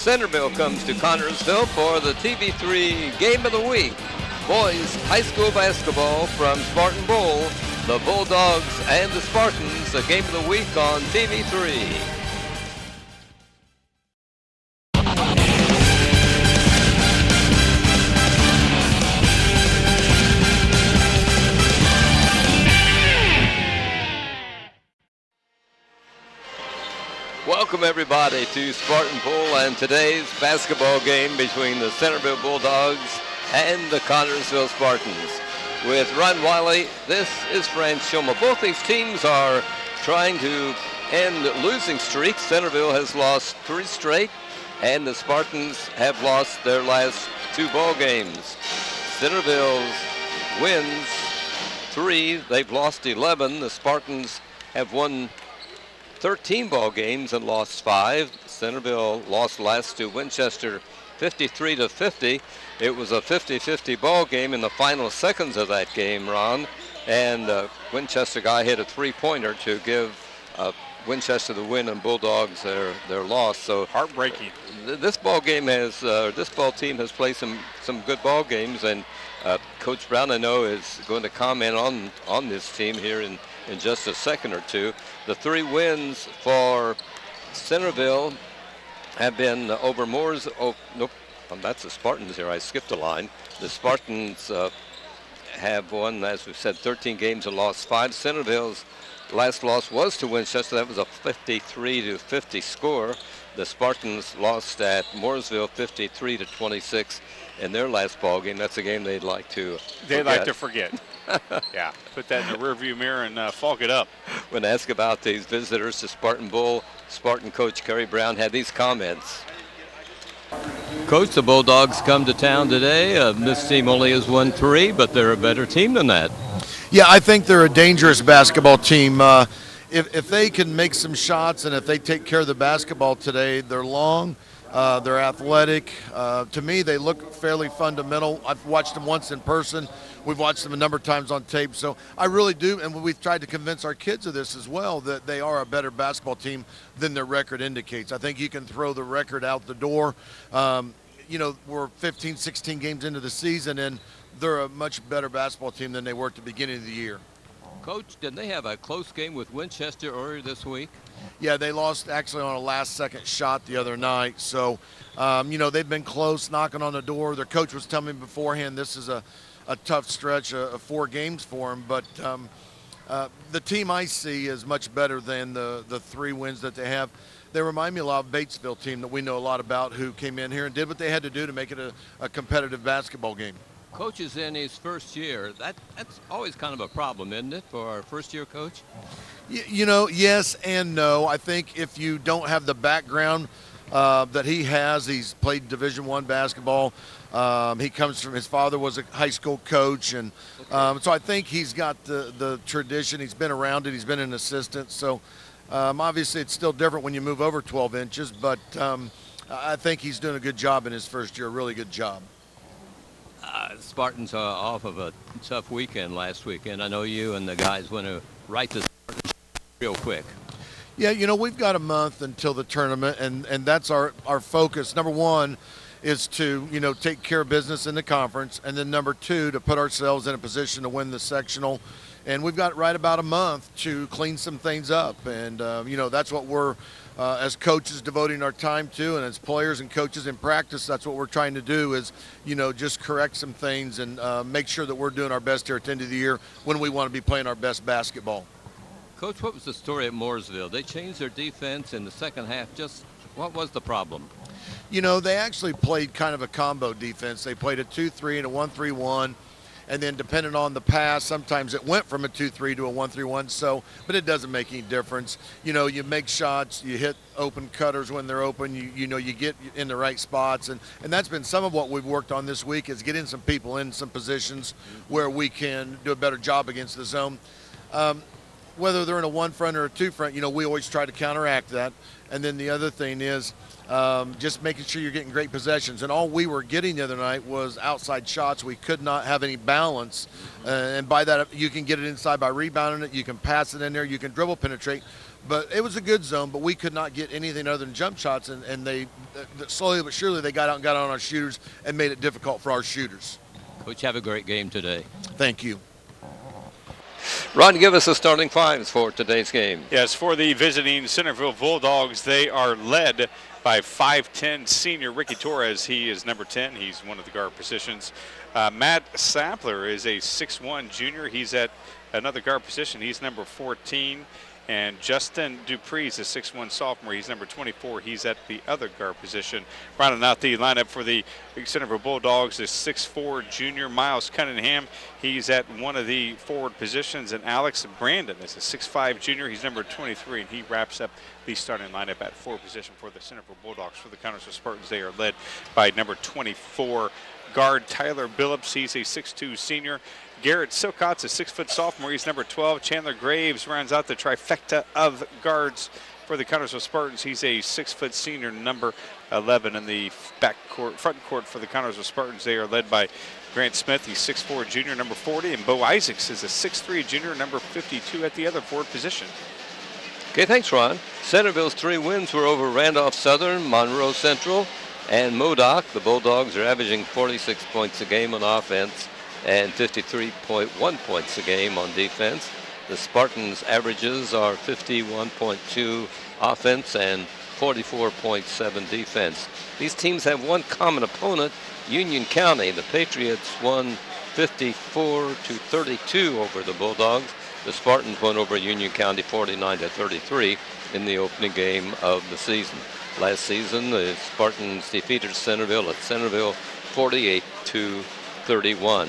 Centerville comes to Connersville for the TV3 Game of the Week. Boys high school basketball from Spartan Bowl. The Bulldogs and the Spartans, the Game of the Week on TV3. Welcome everybody to Spartan Bowl and today's basketball game between the Centerville Bulldogs and the Connersville Spartans. With Ron Wiley, this is Fran Schulma. Both these teams are trying to end losing streaks. Centerville has lost 3 straight, and the Spartans have lost their last 2 ball games. Centerville's wins 3, they've lost 11. The Spartans have won 13 ball games and lost 5. Centerville lost last to Winchester 53-50. It was a 50-50 ball game in the final seconds of that game, Ron. And Winchester guy hit a 3-pointer to give Winchester the win and Bulldogs their loss. So heartbreaking. This ball game has this ball team has played some good ball games, and Coach Brown, I know, is going to comment on this team here in just a second or two. The 3 wins for Centerville have been over Moore's. Oh, nope, that's the Spartans here. I skipped a line. The Spartans have won, as we said, 13 games and lost 5. Centerville's last loss was to Winchester. That was a 53-50 score. The Spartans lost at Mooresville 53-26 in their last ball game. That's a game they'd like to forget. Yeah, put that in the rearview mirror and fog it up. When asked about these visitors to Spartan Bowl, Spartan coach Kerry Brown had these comments. Coach, the Bulldogs come to town today. This team only has won 3, but they're a better team than that. Yeah, I think they're a dangerous basketball team. If they can make some shots and if they take care of the basketball today, they're long, they're athletic. To me, they look fairly fundamental. I've watched them once in person. We've watched them a number of times on tape. So I really do, and we've tried to convince our kids of this as well, that they are a better basketball team than their record indicates. I think you can throw the record out the door. We're 15, 16 games into the season, and they're a much better basketball team than they were at the beginning of the year. Coach, did they have a close game with Winchester earlier this week? Yeah, they lost actually on a last-second shot the other night. So, they've been close, knocking on the door. Their coach was telling me beforehand this is a tough stretch of 4 games for them. But the team I see is much better than the 3 wins that they have. They remind me a lot of Batesville team that we know a lot about, who came in here and did what they had to do to make it a competitive basketball game. Coach is in his first year. That's always kind of a problem, isn't it, for our first-year coach? Yes and no. I think if you don't have the background that he has, he's played Division I basketball. He comes from, his father was a high school coach, and so I think he's got the tradition. He's been around it. He's been an assistant. So obviously it's still different when you move over 12 inches, but I think he's doing a good job in his first year, a really good job. Spartans are off of a tough weekend last weekend. I know you and the guys want to right the Spartans real quick. Yeah, we've got a month until the tournament, and that's our focus. Number 1 is to, take care of business in the conference, and then number 2, to put ourselves in a position to win the sectional. And we've got right about a month to clean some things up, and, that's what we're, as coaches, devoting our time to, and as players and coaches in practice, that's what we're trying to do is, just correct some things and make sure that we're doing our best here at the end of the year when we want to be playing our best basketball. Coach, what was the story at Mooresville? They changed their defense in the second half. Just what was the problem? They actually played kind of a combo defense. They played a 2-3 and a 1-3-1. And then depending on the pass, sometimes it went from a 2-3 to a 1-3-1. So, but it doesn't make any difference. You make shots, you hit open cutters when they're open. You get in the right spots, and that's been some of what we've worked on this week is getting some people in some positions where we can do a better job against the zone. Whether they're in a 1 front or a 2 front, we always try to counteract that. And then the other thing is just making sure you're getting great possessions. And all we were getting the other night was outside shots. We could not have any balance. And by that, you can get it inside by rebounding it. You can pass it in there. You can dribble penetrate. But it was a good zone, but we could not get anything other than jump shots, and they slowly but surely they got out and got on our shooters and made it difficult for our shooters. Coach, have a great game today. Thank you. Ron, give us the starting fives for today's game. Yes, for the visiting Centerville Bulldogs, they are led by 5'10" senior Ricky Torres. He is number 10. He's one of the guard positions. Matt Sappler is a 6'1" junior. He's at another guard position. He's number 14. And Justin Dupree is a 6'1" sophomore. He's number 24. He's at the other guard position. Rounding out the lineup for the Centerville Bulldogs is 6'4" junior Miles Cunningham. He's at one of the forward positions. And Alex Brandon is a 6'5" junior. He's number 23, and he wraps up the starting lineup at forward position for the Centerville Bulldogs. For the Connersville Spartans, they are led by number 24 guard Tyler Billups. He's a 6'2" senior. Garrett Silcott's a 6' sophomore. He's number 12. Chandler Graves rounds out the trifecta of guards for the Connersville Spartans. He's a 6' senior, number 11 in the front court for the Connersville Spartans. They are led by Grant Smith. He's 6'4" junior, number 40. And Bo Isaacs is a 6'3" junior, number 52 at the other forward position. Okay, thanks, Ron. Centerville's 3 wins were over Randolph Southern, Monroe Central, and Modoc. The Bulldogs are averaging 46 points a game on offense and 53.1 points a game on defense. The Spartans' averages are 51.2 offense and 44.7 defense. These teams have one common opponent, Union County. The Patriots won 54-32 over the Bulldogs. The Spartans won over Union County 49-33 in the opening game of the season. Last season, the Spartans defeated Centerville at Centerville 48-31.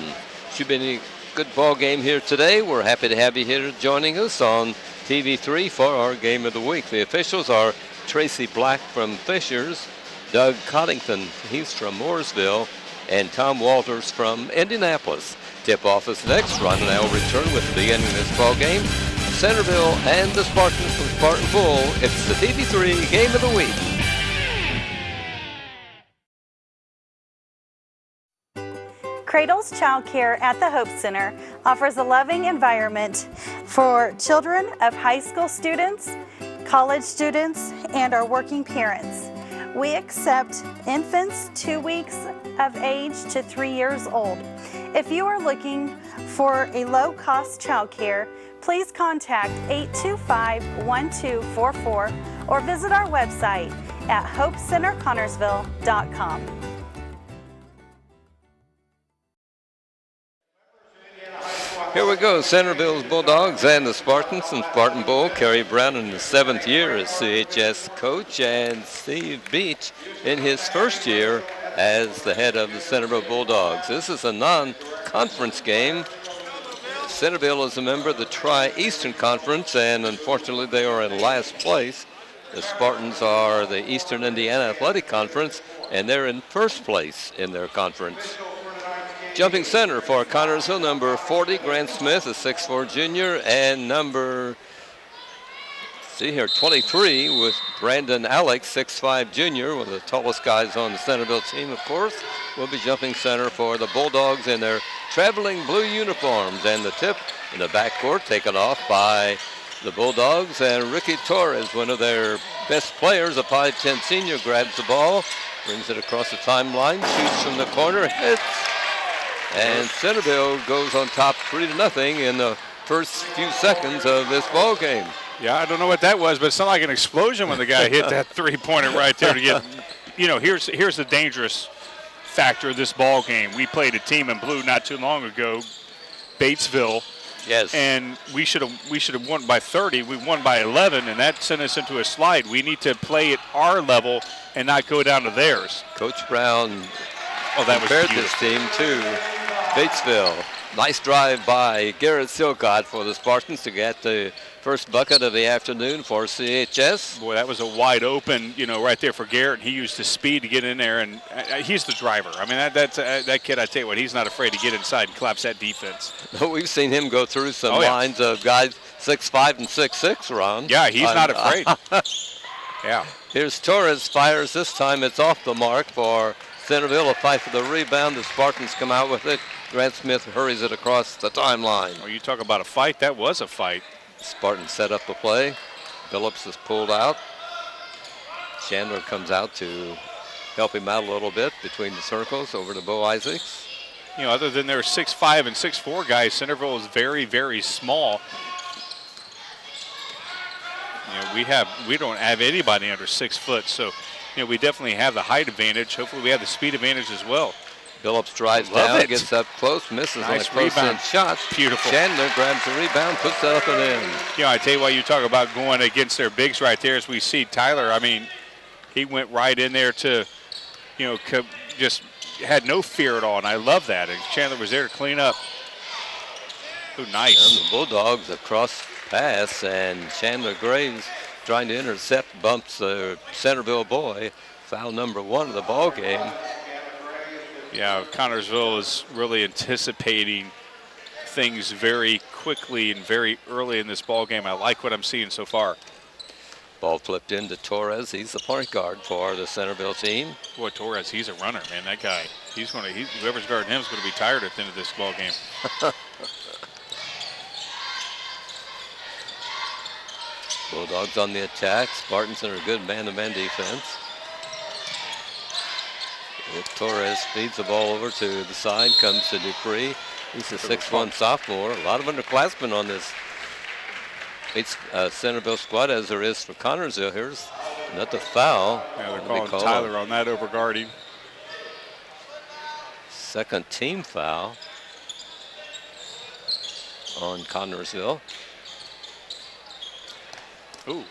Should be a good ball game here today. We're happy to have you here joining us on TV3 for our game of the week. The officials are Tracy Black from Fishers, Doug Coddington, he's from Mooresville, and Tom Walters from Indianapolis. Tip-off is next. Ron and I will return with the beginning of this ball game. Centerville and the Spartans from Spartan Pool. It's the TV3 game of the week. Cradles Child Care at the Hope Center offers a loving environment for children of high school students, college students, and our working parents. We accept infants 2 weeks of age to 3 years old. If you are looking for a low-cost child care, please contact 825-1244 or visit our website at hopecenterconnersville.com. Here we go, Centerville's Bulldogs and the Spartans from Spartan Bowl. Kerry Brown in his 7th year as CHS coach, and Steve Beach in his 1st year as the head of the Centerville Bulldogs. This is a non-conference game. Centerville is a member of the Tri-Eastern Conference, and unfortunately they are in last place. The Spartans are the Eastern Indiana Athletic Conference, and they're in 1st place in their conference. Jumping center for Connersville, number 40, Grant Smith, a 6'4" junior, and number 23 with Brandon Alex, 6'5" junior, one of the tallest guys on the Centerville team, of course, will be jumping center for the Bulldogs in their traveling blue uniforms. And the tip in the backcourt taken off by the Bulldogs, and Ricky Torres, one of their best players, a 5'10" senior, grabs the ball, brings it across the timeline, shoots from the corner, hits. And Centerville goes on top 3-0 in the first few seconds of this ball game. Yeah, I don't know what that was, but it sounded like an explosion when the guy hit that three-pointer right there to get, here's the dangerous factor of this ball game. We played a team in blue not too long ago, Batesville. Yes. And we should have won by 30. We won by 11, and that sent us into a slide. We need to play at our level and not go down to theirs. Coach Brown compared this team to Batesville. Nice drive by Garrett Silcott for the Spartans to get the first bucket of the afternoon for CHS. Boy, that was a wide open, right there for Garrett. He used his speed to get in there, and he's the driver. I mean, that kid, I tell you what, he's not afraid to get inside and collapse that defense. We've seen him go through some lines of guys 6'5" and 6'6", Ron. Yeah, he's not afraid. Yeah. Here's Torres, fires this time. It's off the mark for Centerville. A fight for the rebound. The Spartans come out with it. Grant Smith hurries it across the timeline. Well, you talk about a fight. That was a fight. Spartans set up the play. Phillips is pulled out. Chandler comes out to help him out a little bit between the circles over to Bo Isaacs. You know, other than their 6'5" and 6'4" guys, Centerville is very, very small. You know, we don't have anybody under 6 foot, so you know we definitely have the height advantage. Hopefully, we have the speed advantage as well. Phillips drives down, gets up close, misses nice on a close-in shot. Beautiful. Chandler grabs the rebound, puts that up and in. You know, I tell you what, you talk about going against their bigs right there. As we see Tyler, I mean, he went right in there to, you know, just had no fear at all, and I love that. And Chandler was there to clean up. Oh, nice. And the Bulldogs across pass, and Chandler Graves trying to intercept, bumps the Centerville boy. Foul number 1 of the ball game. Yeah, Connorsville is really anticipating things very quickly and very early in this ball game. I like what I'm seeing so far. Ball flipped into Torres. He's the point guard for the Centerville team. Boy, Torres, he's a runner, man. That guy, whoever's guarding him is going to be tired at the end of this ball game. Bulldogs on the attack. Spartans are a good man-to-man defense. Torres feeds the ball over to the side, comes to Dupree. He's a 6'1" sophomore. A lot of underclassmen on this Centerville squad, as there is for Connorsville. Here's not the foul. Yeah, they're calling Tyler on that over guarding. Second team foul on Connorsville. Ooh,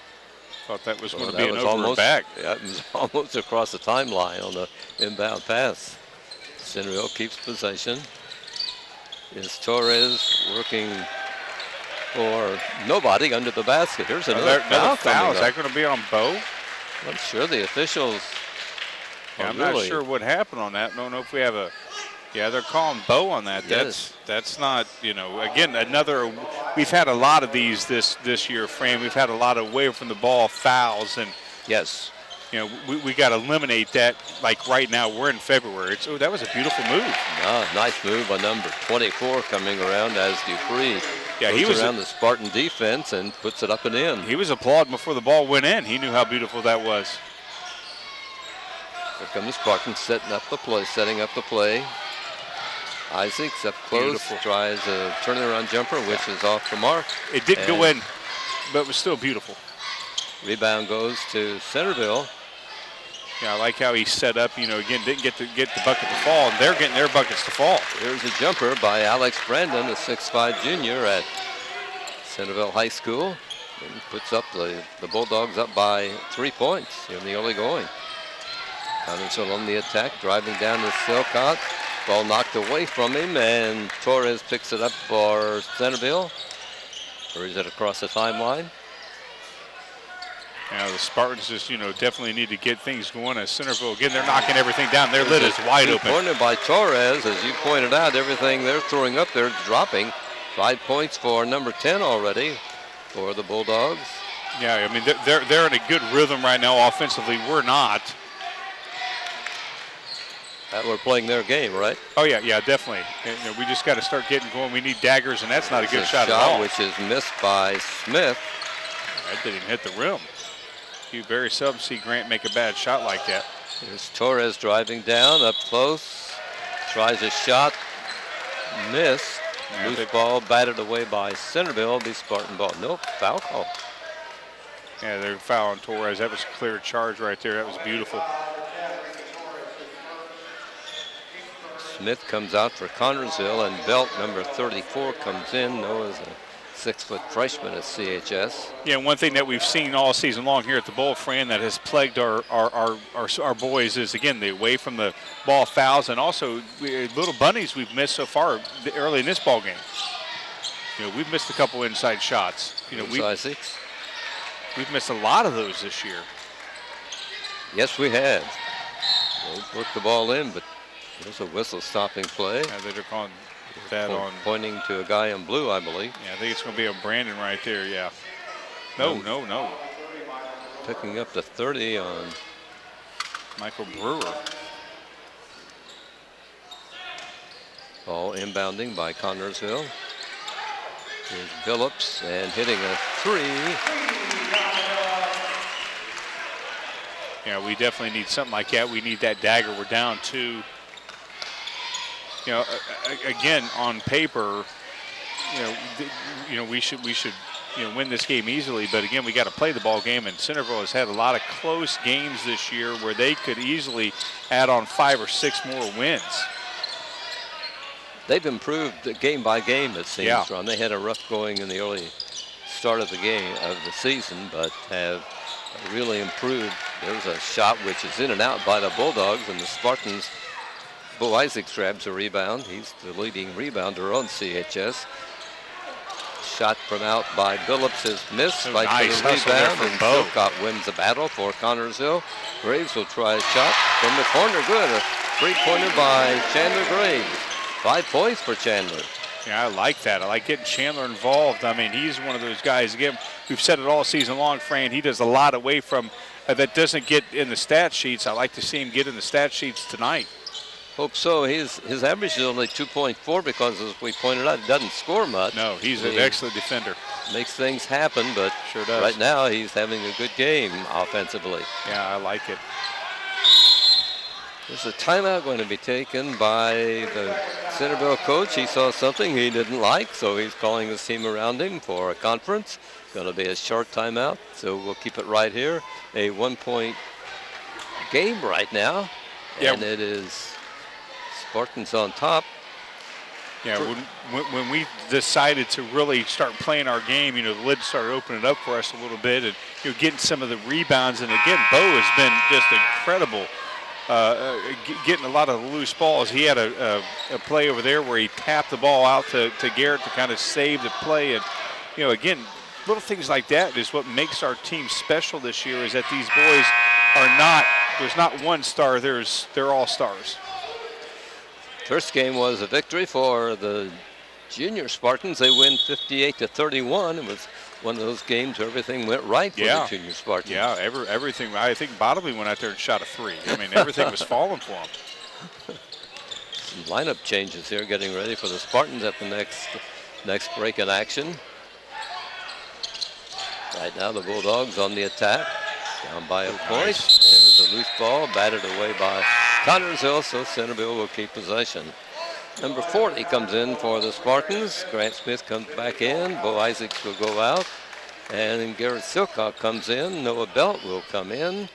thought that was going to be an over back. Yeah, it was almost across the timeline on the inbound pass. Centerville keeps possession. Is Torres working for nobody under the basket? Here's another foul. Is that going to be on Bo? I'm sure the officials. Yeah, I'm not sure what happened on that. Don't know if we have a. Yeah, they're calling Bo on that. Yes. That's not, you know, again, another. We've had a lot of these this year, Fran. We've had a lot of away from the ball fouls, and yes, you know, we got to eliminate that. Like right now, we're in February. That was a beautiful move. Nice move by number 24 coming around as Dupree. Yeah, he was around the Spartan defense and puts it up and in. He was applauding before the ball went in. He knew how beautiful that was. Here come the Spartans setting up the play. Isaacs up close, beautiful. Tries a turnaround jumper, which is off the mark. It didn't go in, but it was still beautiful. Rebound goes to Centerville. Yeah, I like how he set up, you know, again, didn't get the bucket to fall, and they're getting their buckets to fall. Here's a jumper by Alex Brandon, a 6'5" junior at Centerville High School. And puts up the Bulldogs up by 3 points in the early going. Connorsville on the attack, driving down to Silcott. Ball knocked away from him, and Torres picks it up for Centerville. Throws it across the timeline. Yeah, the Spartans just, you know, definitely need to get things going at Centerville. Again, they're knocking everything down. Their lid is wide open. Pointed by Torres, as you pointed out, everything they're throwing up there dropping. 5 points for number 10 already for the Bulldogs. Yeah, I mean, they're in a good rhythm right now offensively. We're not. We're playing their game, right? Oh, yeah, definitely. And, you know, we just got to start getting going. We need daggers, and that's not a good shot at all. Which is missed by Smith. That didn't hit the rim. You very seldom see Grant make a bad shot like that. There's Torres driving down, up close. Tries a shot. Missed. Yeah, loose ball batted away by Centerville. Be Spartan ball. Nope, foul call. Yeah, they're fouling Torres. That was a clear charge right there. That was beautiful. Smith comes out for Connorsville, and Belt, number 34, comes in. Noah's a 6-foot freshman at CHS. Yeah, one thing that we've seen all season long here at the Bowl, Fran, that has plagued our boys is, again, the away from the ball fouls, and also little bunnies we've missed so far early in this ball game. You know, we've missed a couple inside shots. You know, we've missed a lot of those this year. Yes, we have. We'll work the ball in, but there's a whistle stopping play. Yeah, they're calling that on. Pointing to a guy in blue, I believe. Yeah, I think it's going to be a Brandon right there, yeah. No. Picking up the 30 on Michael Brewer. Ball inbounding by Connorsville. Here's Phillips, and hitting a 3 You know, we definitely need something like that. We need that dagger. We're down 2. You know, again, on paper, we should win this game easily. But again, we got to play the ball game. And Centerville has had a lot of close games this year where they could easily add on 5 or 6 more wins. They've improved game by game, it seems, Yeah. Ron. They had a rough going in the early start of the game of the season, but have really improved. There's a shot which is in and out by the Bulldogs, and the Spartans. Bo Isaacs grabs a rebound. He's the leading rebounder on CHS. Shot from out by Billups is missed. Fight nice for the hustle there rebound, from and Bo. Silcott wins the battle for Connersville. Graves will try a shot from the corner. Good. A three-pointer by Chandler Graves. 5 points for Chandler. Yeah, I like that. I like getting Chandler involved. I mean, he's one of those guys, again, we've said it all season long, Fran, he does a lot away from that doesn't get in the stat sheets. I like to see him get in the stat sheets tonight. Hope so. His average is only 2.4 because, as we pointed out, he doesn't score much. No, he's an excellent defender. Makes things happen, but Sure does. right now he's having a good game offensively. Yeah, I like it. There's a timeout going to be taken by the Centerville coach. He saw something he didn't like, so he's calling his team around him for a conference. Going to be a short timeout, so we'll keep it right here. A 1-point game right now, Yeah. and it is Spartans on top. Yeah, when we decided to really start playing our game, the lid started opening up for us a little bit, and getting some of the rebounds. And again, Bo has been just incredible, getting a lot of the loose balls. He had a play over there where he tapped the ball out to Garrett to kind of save the play. And again, little things like that is what makes our team special this year. Is that these boys are not. There's not one star. They're all stars. First game was a victory for the junior Spartans. They win 58-31. It was one of those games where everything went right for the junior Spartans. Yeah, everything. I think Bottomley went out there and shot a 3. I mean, everything was falling for him. Some lineup changes here, getting ready for the Spartans at the next break in action. Right now, the Bulldogs on the attack, down by a point. There's a loose ball, batted away by Connersville, so Centerville will keep possession. Number 40 comes in for the Spartans. Grant Smith comes back in. Bo Isaacs will go out. And then Garrett Silcock comes in. Noah Belt will come in.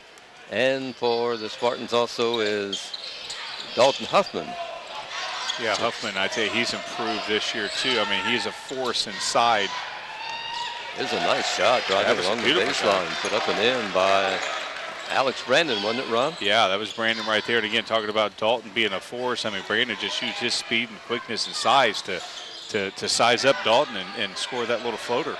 And for the Spartans also is Dalton Huffman. Yeah, Huffman, I'd say he's improved this year too. I mean, he's a force inside. There's a nice shot driving along the baseline. Put up and in by Alex Brandon, wasn't it, Ron? Yeah, that was Brandon right there. And again, talking about Dalton being a force, I mean, Brandon just used his speed and quickness and size to size up Dalton and score that little floater.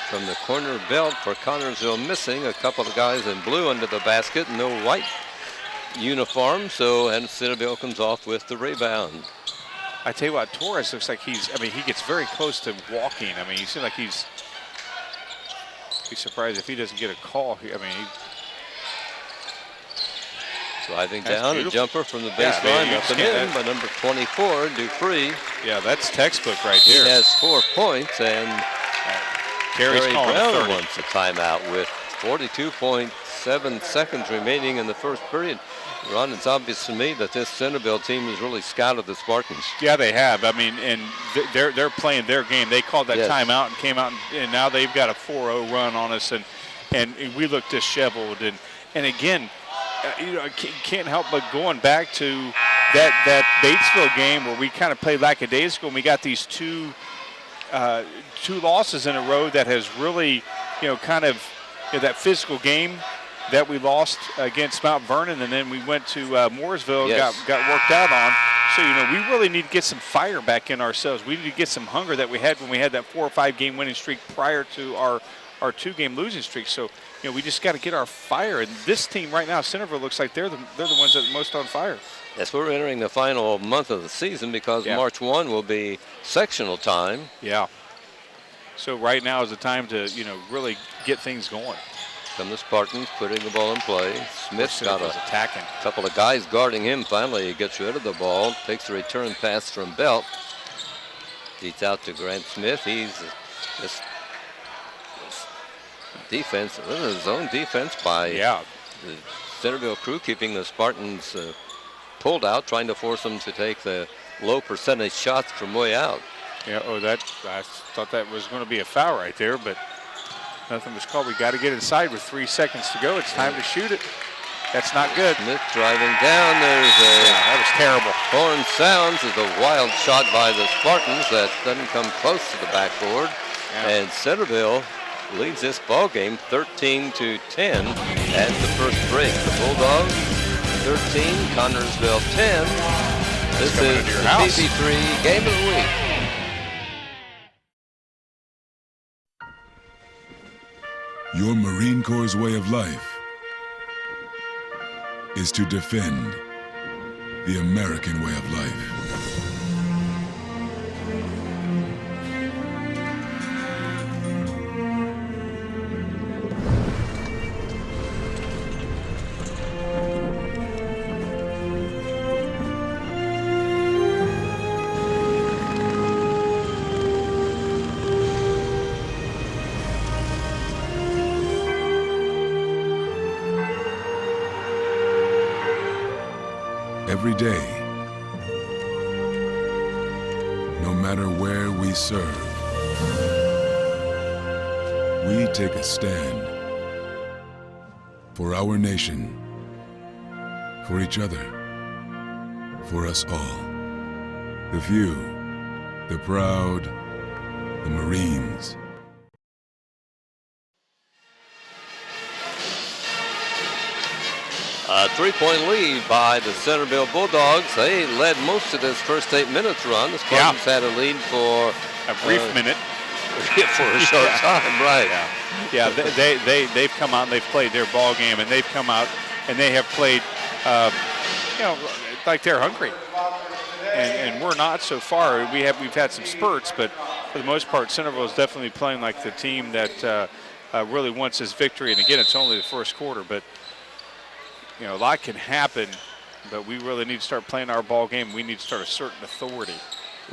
From the corner, Belt for Connersville missing. A couple of guys in blue under the basket, no white uniform, and Centerville comes off with the rebound. I tell you what, Torres looks like he gets very close to walking. I mean, he seems like he's be surprised if he doesn't get a call here. I mean, driving down, a jumper from the baseline, up and in by number 24, Dupree. Yeah, that's textbook right there. He has 4 points, and Kerry Brown wants a timeout with 42.7 seconds remaining in the first period. Ron, it's obvious to me that this Centerville team has really scouted the Spartans. Yeah, they have. I mean, and they're playing their game. They called that timeout and came out, and now they've got a 4-0 run on us, and we look disheveled. And again, I can't help but going back to that Batesville game where we kind of played lackadaisical, and we got these two losses in a row that has really, that physical game that we lost against Mount Vernon, and then we went to Mooresville, got worked out on. So, we really need to get some fire back in ourselves. We need to get some hunger that we had when we had that 4 or 5 game winning streak prior to our 2-game losing streak. So, we just got to get our fire. And this team right now, Centerville, looks like they're the ones that are most on fire. Yes, we're entering the final month of the season because March 1 will be sectional time. Yeah. So right now is the time to, really get things going. From the Spartans, putting the ball in play. Smith's got attacking. A couple of guys guarding him. Finally, he gets rid of the ball, takes the return pass from Belt. Feeds out to Grant Smith. He's this defense, zone defense by The Centerville crew keeping the Spartans pulled out, trying to force them to take the low percentage shots from way out. Yeah, I thought that was going to be a foul right there, but nothing was called. We got to get inside with 3 seconds to go. It's time to shoot it. That's not good. Smith driving down. There's a that was terrible. horn sounds. It's a wild shot by the Spartans that doesn't come close to the backboard. Yeah. And Centerville leads this ball game 13-10 at the first break. The Bulldogs 13, Connersville 10. This is the PP3 Game of the Week. Your Marine Corps' way of life is to defend the American way of life. Every day, no matter where we serve, we take a stand for our nation, for each other, for us all. The few, the proud, the Marines. A 3-point lead by the Centerville Bulldogs. They led most of this first 8 minutes run. The Spartans had a lead for a brief minute. For a short time, right. Yeah, they've come out and they've played their ball game, and they've come out and they have played, like they're hungry. And we're not so far. We've had some spurts, but for the most part, Centerville is definitely playing like the team that really wants this victory. And again, it's only the first quarter, but a lot can happen, but we really need to start playing our ball game. We need to start asserting authority.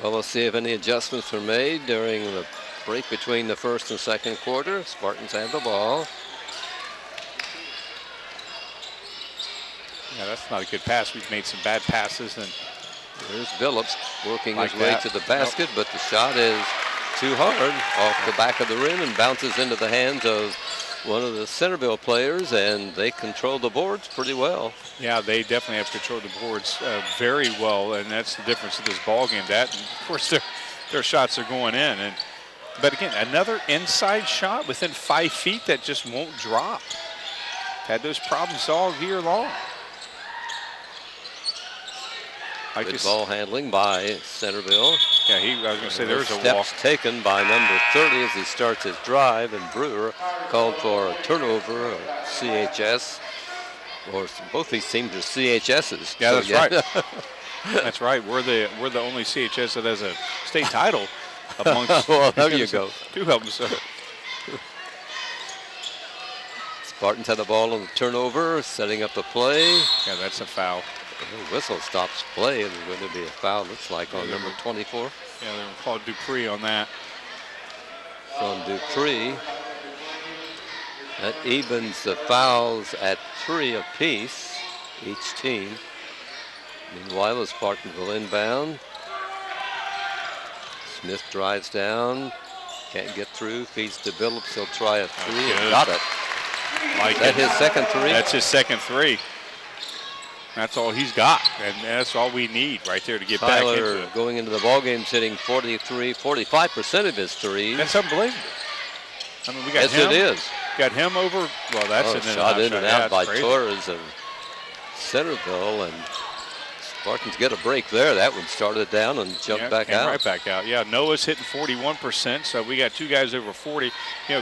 Well, we'll see if any adjustments are made during the break between the first and second quarter. Spartans have the ball. Yeah, that's not a good pass. We've made some bad passes. And there's Billups working like his way to the basket, but the shot is too hard off the back of the rim and bounces into the hands of one of the Centerville players, and they control the boards pretty well. Yeah, they definitely have controlled the boards very well, and that's the difference of this ball game. That, and of course, their shots are going in. But again, another inside shot within 5 feet that just won't drop. Had those problems all year long. Good ball handling by Centerville. Yeah, I was going to say there's a walk. Steps taken by number 30 as he starts his drive, and Brewer called for a turnover, a CHS, or both these teams are CHSs. Yeah, that's right. That's right. We're the only CHS that has a state title amongst. Well, there you go. Two of them. So. Spartans had the ball on the turnover, setting up the play. Yeah, that's a foul. The whistle stops play, and there's going to be a foul, looks like, on number 24. Yeah, they were called Dupree on that. From Dupree. That evens the fouls at 3 apiece, each team. Meanwhile, the Spartans will inbound. Smith drives down, can't get through, feeds to Billups. He'll try a 3 and got it. Like Is that his second 3? That's his second 3. That's all he's got, and that's all we need right there to get back into it. Going into the ballgame, hitting 45% of his threes. That's unbelievable. I mean, we got him. Yes, it is. Got him over. Well, that's an shot in and out by crazy. Torres of Centerville, and Spartans get a break there. That one started down and jumped back out. Right back out. Yeah, Noah's hitting 41%, so we got 2 guys over 40.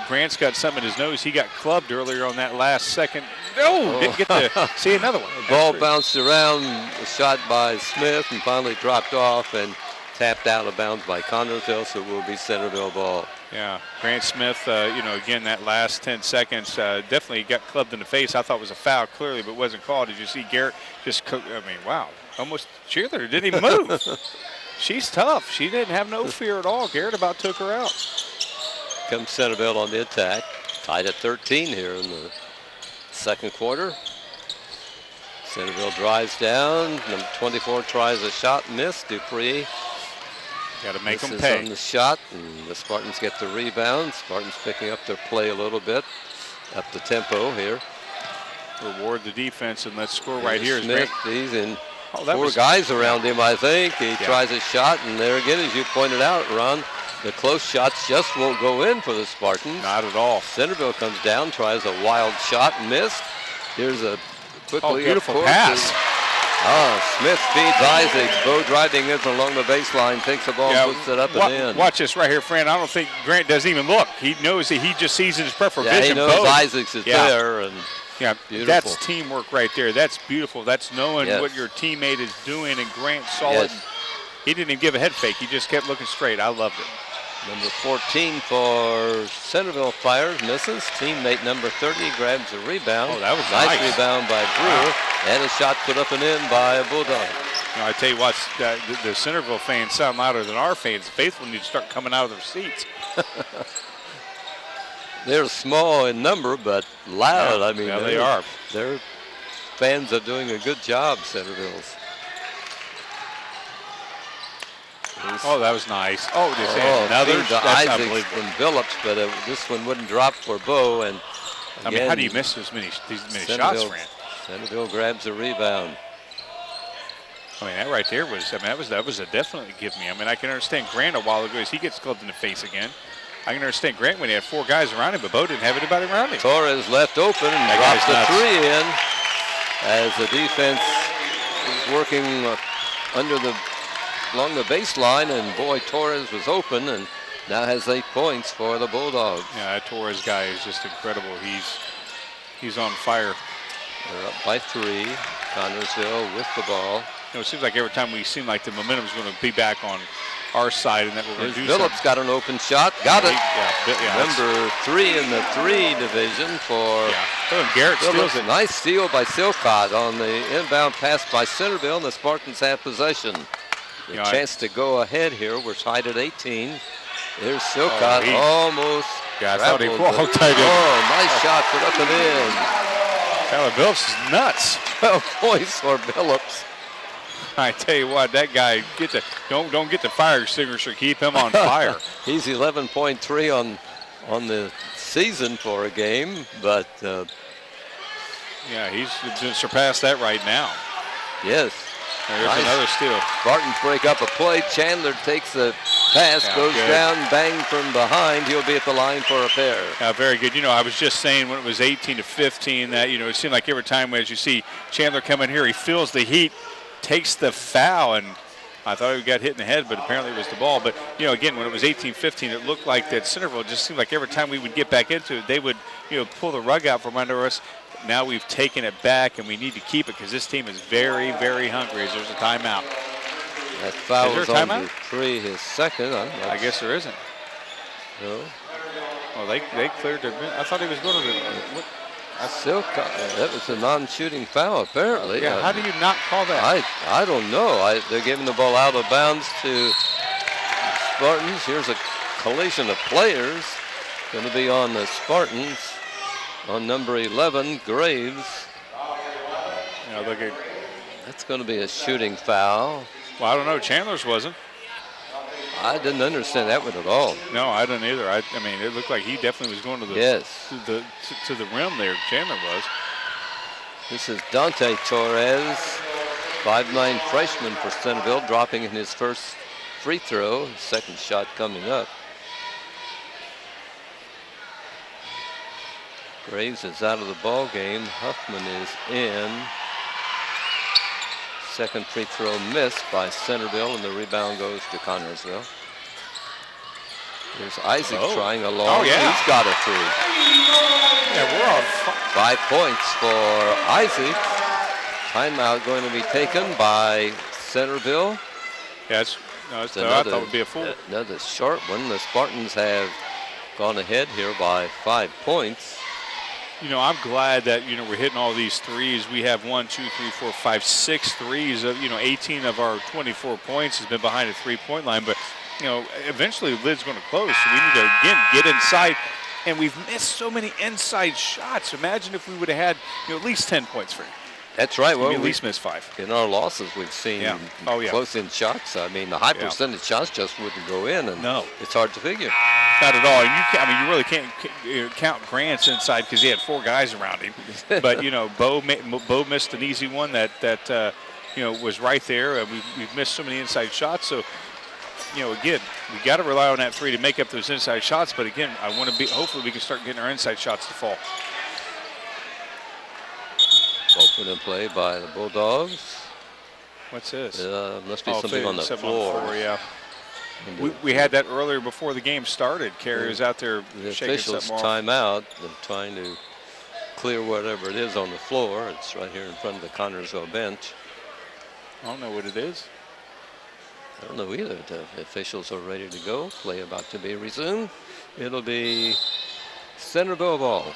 Grant's got something in his nose. He got clubbed earlier on that last second. No, didn't get to see another one. The ball bounced around, shot by Smith, and finally dropped off and tapped out of bounds by Connersville, so it will be Centerville ball. Yeah, Grant Smith, again, that last 10 seconds, definitely got clubbed in the face. I thought it was a foul clearly, but wasn't called. Did you see Garrett just cook? I mean, wow, almost cheerleader, didn't even move. She's tough. She didn't have no fear at all. Garrett about took her out. Comes Centerville on the attack. Tied at 13 here in the second quarter. Centerville drives down. Number 24 tries a shot, missed. Dupree got to make them misses pay on the shot, and the Spartans get the rebound. Spartans picking up their play a little bit, up the tempo here. Reward the defense, and let's score right here. Smith, he's in that four was, guys around him, I think. He tries a shot, and there again, as you pointed out, Ron, the close shots just won't go in for the Spartans. Not at all. Centerville comes down, tries a wild shot, missed. Here's a quickly beautiful pass. Smith feeds Isaacs. Bo driving in along the baseline, takes the ball, puts it up and in. Watch this right here, Fran. I don't think Grant doesn't even look. He knows that he just sees in his peripheral vision. He knows Isaacs is there. And beautiful. That's teamwork right there. That's beautiful. That's knowing what your teammate is doing, and Grant saw it. He didn't even give a head fake. He just kept looking straight. I loved it. Number 14 for Centerville fires, misses. Teammate number 30 grabs a rebound. Oh, that was nice rebound by Brewer, and a shot put up and in by a Bulldog. I tell you what, the Centerville fans sound louder than our fans. The faithful need to start coming out of their seats. They're small in number, but loud. I mean, they are. Their fans are doing a good job, Centerville's. Oh, that was nice. Oh, another. That's Isaacs from Phillips, but this one wouldn't drop for Bo. And I mean, how do you miss these many shots, Fran? Centerville grabs a rebound. I mean, that right there was. I mean, that was a definitely give me. I mean, I can understand Grant a while ago as he gets clubbed in the face again. I can understand Grant when he had four guys around him, but Bo didn't have anybody around him. Torres left open and drops the three in as the defense is working along the baseline, and boy, Torres was open and now has 8 points for the Bulldogs. Yeah, that Torres guy is just incredible. He's on fire. They're up by 3. Connersville with the ball. It seems like every time we seem like the momentum's going to be back on our side and that we're going to do Phillips something. got an open shot. Got it. Number 3 in the 3 division for Garrett Phillips. steals it. Nice steal by Silcott on the inbound pass by Centerville, and the Spartans have possession. A chance to go ahead here. We're tied at 18. There's Silcott almost. Yeah, I thought he walked. Nice shot put up and in. Tyler Phillips is nuts. 12 points for Phillips. I tell you what, that guy don't get the fire extinguisher. Keep him on fire. He's 11.3 on the season for a game, but he's going to surpass that right now. Yes. There's another steal. Spartans break up a play. Chandler takes the pass, goes down, bang from behind. He'll be at the line for a pair. Very good. I was just saying when it was 18-15 that, it seemed like every time as you see Chandler come in here, he feels the heat, takes the foul, and I thought he got hit in the head, but apparently it was the ball. But, again, when it was 18-15, it looked like that Centerville just seemed like every time we would get back into it, they would, pull the rug out from under us. Now we've taken it back, and we need to keep it because this team is very, very hungry. There's a timeout. That foul was on Dupree, his second. I guess there isn't. No. Well, they cleared their. I thought he was going to. That was a non-shooting foul, apparently. Yeah. How do you not call that? I don't know. They're giving the ball out of bounds to Spartans. Here's a collision of players. Going to be on the Spartans. On number 11, Graves. That's going to be a shooting foul. Well, I don't know. Chandler's wasn't. I didn't understand that one at all. No, I didn't either. I mean, it looked like he definitely was going to the to the rim there. Chandler was. This is Dante Torres, 5'9" freshman for Centerville, dropping in his first free throw. Second shot coming up. Graves is out of the ball game. Huffman is in. Second free throw missed by Centerville, and the rebound goes to Connersville. There's Isaac trying a long. He's got a three. Yeah, we're on 5 points for Isaac. Timeout going to be taken by Centerville. Yeah, I thought it would be a full. Another short one. The Spartans have gone ahead here by 5 points. I'm glad that, we're hitting all these threes. We have 6 threes of, 18 of our 24 points has been behind the 3-point line. But, eventually the lid's going to close. So we need to, again, get inside. And we've missed so many inside shots. Imagine if we would have had, at least 10 points for you. That's right. Well, at least miss 5. In our losses, we've seen close-in shots. I mean, the high percentage shots just wouldn't go in, and it's hard to figure. Not at all. And you really can't count Grant's inside because he had 4 guys around him. But Bo missed an easy one that was right there. We've missed so many inside shots. So again, we got to rely on that 3 to make up those inside shots. But again, hopefully we can start getting our inside shots to fall. Open and play by the Bulldogs. What's this? Must be something on the floor. Yeah. We had that earlier before the game started. Carey was out there the shaking officials something off. timeout. They're trying to clear whatever it is on the floor. It's right here in front of the Connersville bench. I don't know what it is. I don't know either. The officials are ready to go. Play about to be resumed. It'll be Centerville ball.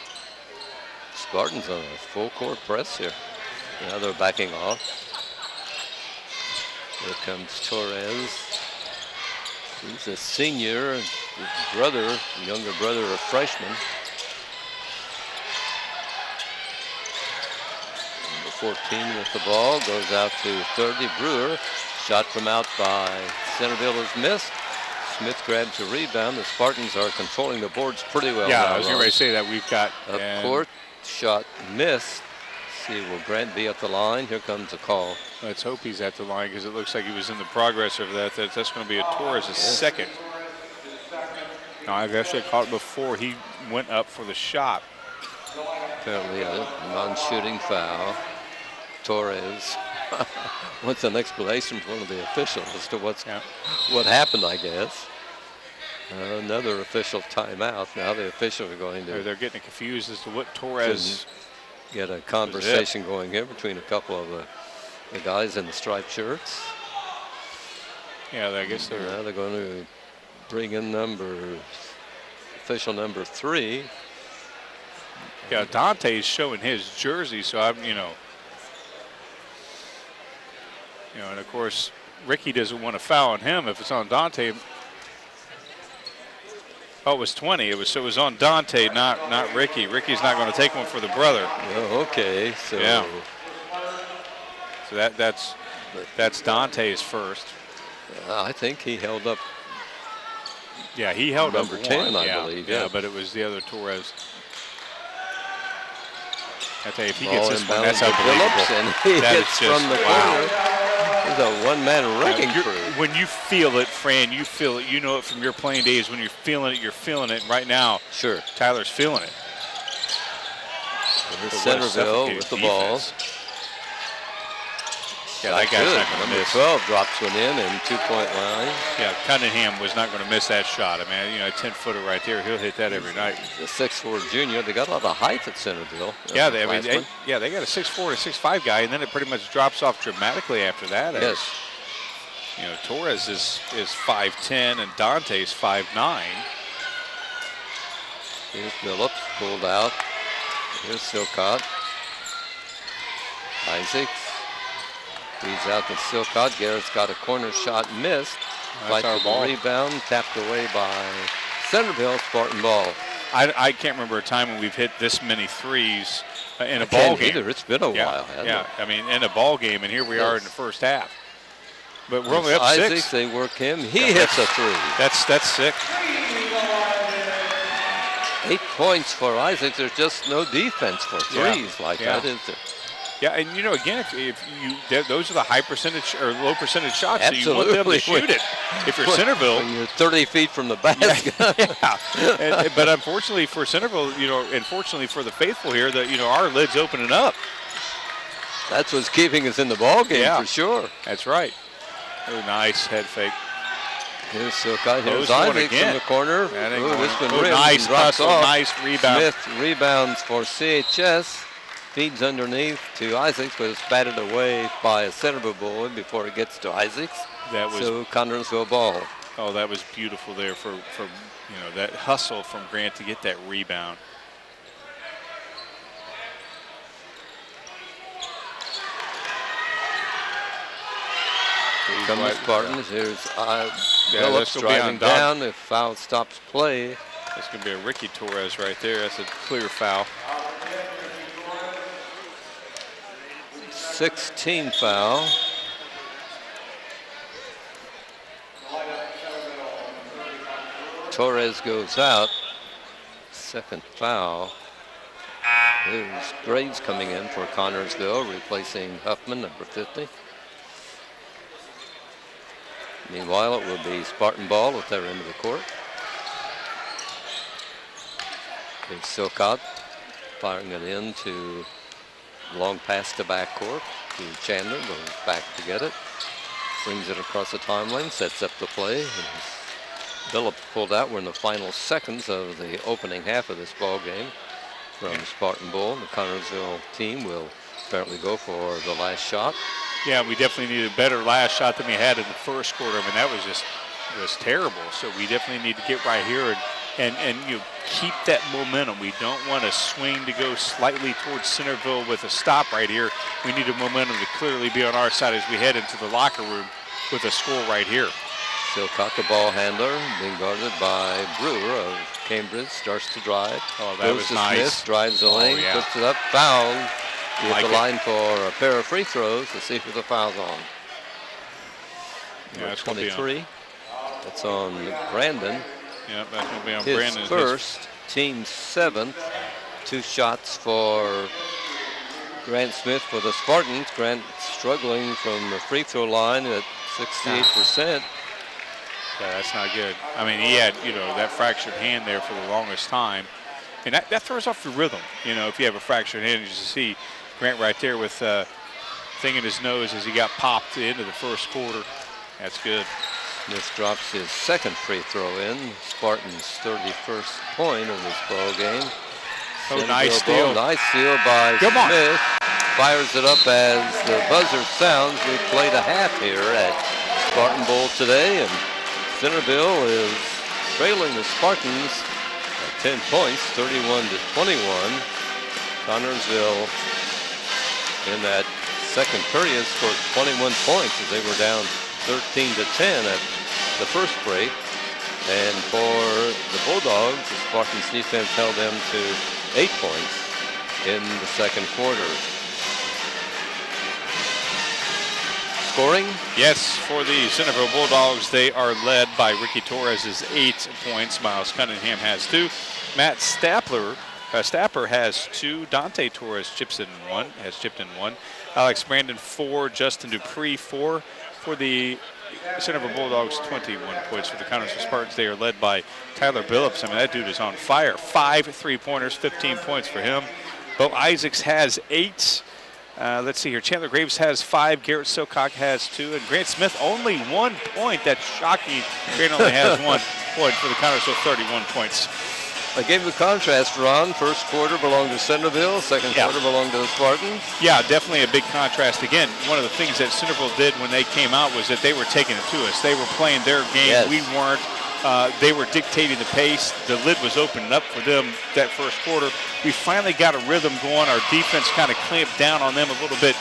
Spartans on a full court press here. Now they're backing off. Here comes Torres. He's a senior. His younger brother, a freshman. Number 14 with the ball. Goes out to 30. Brewer. Shot from out by Centerville is missed. Smith grabs a rebound. The Spartans are controlling the boards pretty well. Yeah, now, I was going to say that. We've got a court shot missed. See, will Grant be at the line? Here comes a call. Let's hope he's at the line because it looks like he was in the progress of that. That's going to be a Torres' second. Now, I guess they caught it before he went up for the shot. Apparently a non-shooting foul. Torres wants an explanation from one of the officials as to what happened, I guess. Another official timeout. Now the officials are going to... They're getting confused as to what Torres... Get a conversation going here between a couple of the guys in the striped shirts. Yeah, I guess they're... Now they're going to bring in official number 3. Yeah, Dante's showing his jersey, so I'm, and of course, Ricky doesn't want to foul on him if it's on Dante. Oh, it was 20. It was on Dante, not Ricky. Ricky's not going to take one for the brother. Oh, okay. So yeah. So that's Dante's first. I think he held up. Yeah, he held number up 10, one. I believe. Yeah, but it was the other Torres. I tell you, if he gets this one, that's Phillips, and he hits from the corner. He's a one-man wrecking crew. When you feel it, Fran, you feel it. You know it from your playing days. When you're feeling it, you're feeling it. Right now, sure, Tyler's feeling it. Centerville with the ball. Yeah, that guy's not going to miss. 12 drops one in and 2-point line. Yeah, Cunningham was not going to miss that shot. I mean, a 10-footer right there. He'll hit that every night. The 6'4" junior. They got a lot of height at Centerville. Yeah, they got a 6'4" to 6'5" guy, and then it pretty much drops off dramatically after that. Yes. Torres is 5'10", and Dante's 5'9". Here's Phillips pulled out. Here's Silcott. Isaacs. He's out to Silcott. Garrett's got a corner shot missed. That's our ball. Rebound tapped away by Centerville. Spartan ball. I can't remember a time when we've hit this many threes in a ball game. Either. It's been a while. Yeah, I mean, in a ball game, and here we are in the first half. But we're only up 6. Isaacs, they work him. He hits a 3. That's sick. 8 points for Isaacs. There's just no defense for threes like that, is there? Yeah, and again, if those are the high percentage or low percentage shots, absolutely. So you want them to shoot it. If you're Centerville, when you're 30 feet from the basket. Yeah. But unfortunately for Centerville, and fortunately for the faithful here, that our lid's opening up. That's what's keeping us in the ball game for sure. That's right. Oh, nice head fake. Here's Silcott. Here's Isaacs in the corner. This one nice hustle, nice rebound. Smith rebounds for CHS. Feeds underneath to Isaacs, but it's batted away by a Centerville boy before it gets to Isaacs. So Connersville ball. Oh, that was beautiful there for that hustle from Grant to get that rebound. Here come the Spartans. Here's Phillips driving down. If foul stops play. That's going to be a Ricky Torres right there. That's a clear foul. 16 foul. Torres goes out. Second foul. There's Graves coming in for Connersville, replacing Huffman, number 50. Meanwhile, it will be Spartan ball at their end of the court. Here's Silcott firing it into long pass to backcourt to Chandler, goes back to get it. Brings it across the timeline, sets up the play. And Phillip pulled out. We're in the final seconds of the opening half of this ball game from Spartan Bull. The Connersville team will apparently go for the last shot. Yeah, we definitely need a better last shot than we had in the first quarter. I mean, that was terrible. So we definitely need to get right here and you know, keep that momentum. We don't want to swing to go slightly towards Centerville with a stop right here. We need a momentum to clearly be on our side as we head into the locker room with a score right here. Silcott, the ball handler, being guarded by Brewer of Cambridge, starts to drive. Oh, that was nice. Smith, drives the lane, yeah. puts it up, fouled. He's Like at the line for a pair of free throws to see who the foul's on. Yeah, Number 23. That's on Brandon. Yeah, that's going to be on His Brandon. First, team 7th. 2 shots for Grant Smith for the Spartans. Grant struggling from the free throw line at 68%. Yeah, that's not good. I mean, he had, you know, that fractured hand there for the longest time. And that throws off your rhythm, you know, if you have a fractured hand. You just see Grant right there with thing in his nose as he got popped into the first quarter. That's good. Smith drops his second free throw in. Spartans' 31st point of this ball game. Oh, nice steal. Nice steal by Smith. Fires it up as the buzzer sounds. We've played a half here at Spartan Bowl today, and Centerville is trailing the Spartans at 10 points, 31-21. Connersville in that second period scored 21 points as they were down 13-10 at the first break. And for the Bulldogs, the Spartans defense held them to 8 points in the second quarter. Scoring? Yes, for the Centerville Bulldogs, they are led by Ricky Torres' 8 points. Miles Cunningham has 2. Matt Stapler has 2. Dante Torres has chipped in 1. Alex Brandon 4. Justin Dupree 4. For the Centerville Bulldogs, 21 points. For the Connersville Spartans, they are led by Tyler Billups. I mean, that dude is on fire. 5 3-pointers, 15 points for him. Bo Isaacs has 8. Let's see here. Chandler Graves has 5. Garrett Silcock has 2. And Grant Smith only 1 point. That's shocking. Grant only has 1 point for the Connersville, 31 points. A game of contrast, Ron. First quarter belonged to Centerville. Second quarter belonged to the Spartans. Yeah, definitely a big contrast. Again, one of the things that Centerville did when they came out was that they were taking it to us. They were playing their game. Yes. We weren't. They were dictating the pace. The lid was opening up for them that first quarter. We finally got a rhythm going. Our defense kind of clamped down on them a little bit.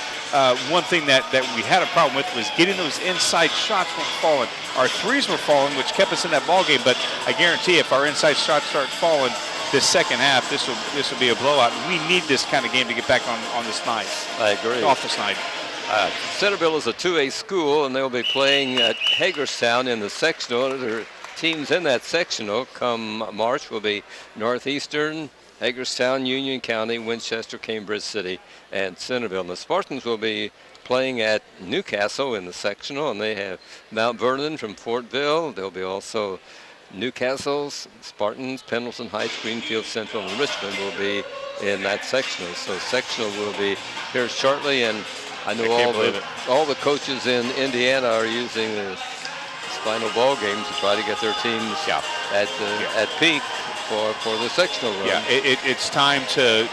One thing that we had a problem with was getting those inside shots weren't falling. Our threes were falling, which kept us in that ball game. But I guarantee if our inside shots start falling this second half, this will be a blowout. We need this kind of game to get back on this night. I agree. Off this night. Centerville is a 2A school, and they'll be playing at Hagerstown in the sectional. Their teams in that sectional come March will be Northeastern, Hagerstown, Union County, Winchester, Cambridge City, and Centerville. And the Spartans will be playing at Newcastle in the sectional, and they have Mount Vernon from Fortville. There'll be also Newcastle's, Spartans, Pendleton Heights, Greenfield Central, and Richmond will be in that sectional. So sectional will be here shortly, and I know all the coaches in Indiana are using the final ball games to try to get their teams at peak for the sectional run. Yeah, it's time to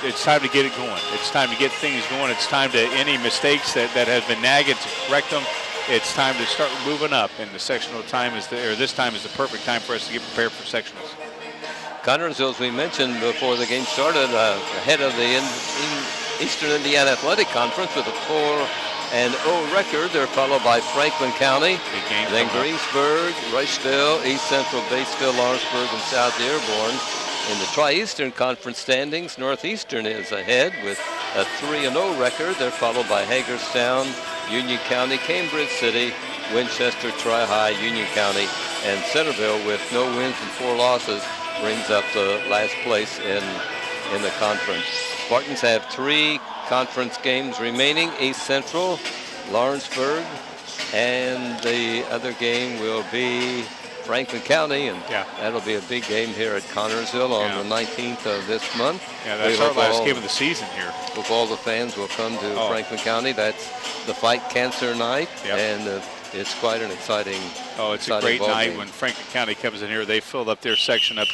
get it going. It's time to get things going. It's time to any mistakes that have been nagging to correct them. It's time to start moving up, and the sectional time this time is the perfect time for us to get prepared for sectionals. Connersville, as we mentioned before the game started, ahead of the Eastern Indiana Athletic Conference with a 4-0 record. They're followed by Franklin County, then Greensburg, Rushville, East Central, Batesville, Lawrenceburg, and South Dearborn. In the Tri-Eastern Conference standings, Northeastern is ahead with a 3-0 record. They're followed by Hagerstown, Union County, Cambridge City, Winchester, Tri-High, Union County, and Centerville with no wins and 4 losses brings up the last place in the conference. Spartans have 3 conference games remaining: East Central, Lawrenceburg, and the other game will be Franklin County, and that'll be a big game here at Connorsville on the 19th of this month. Yeah, that's our last game of the season here. Hope all the fans will come to Franklin County. That's the Fight Cancer Night, and it's quite an exciting. Oh, it's a great night when Franklin County comes in here. They filled up their section up.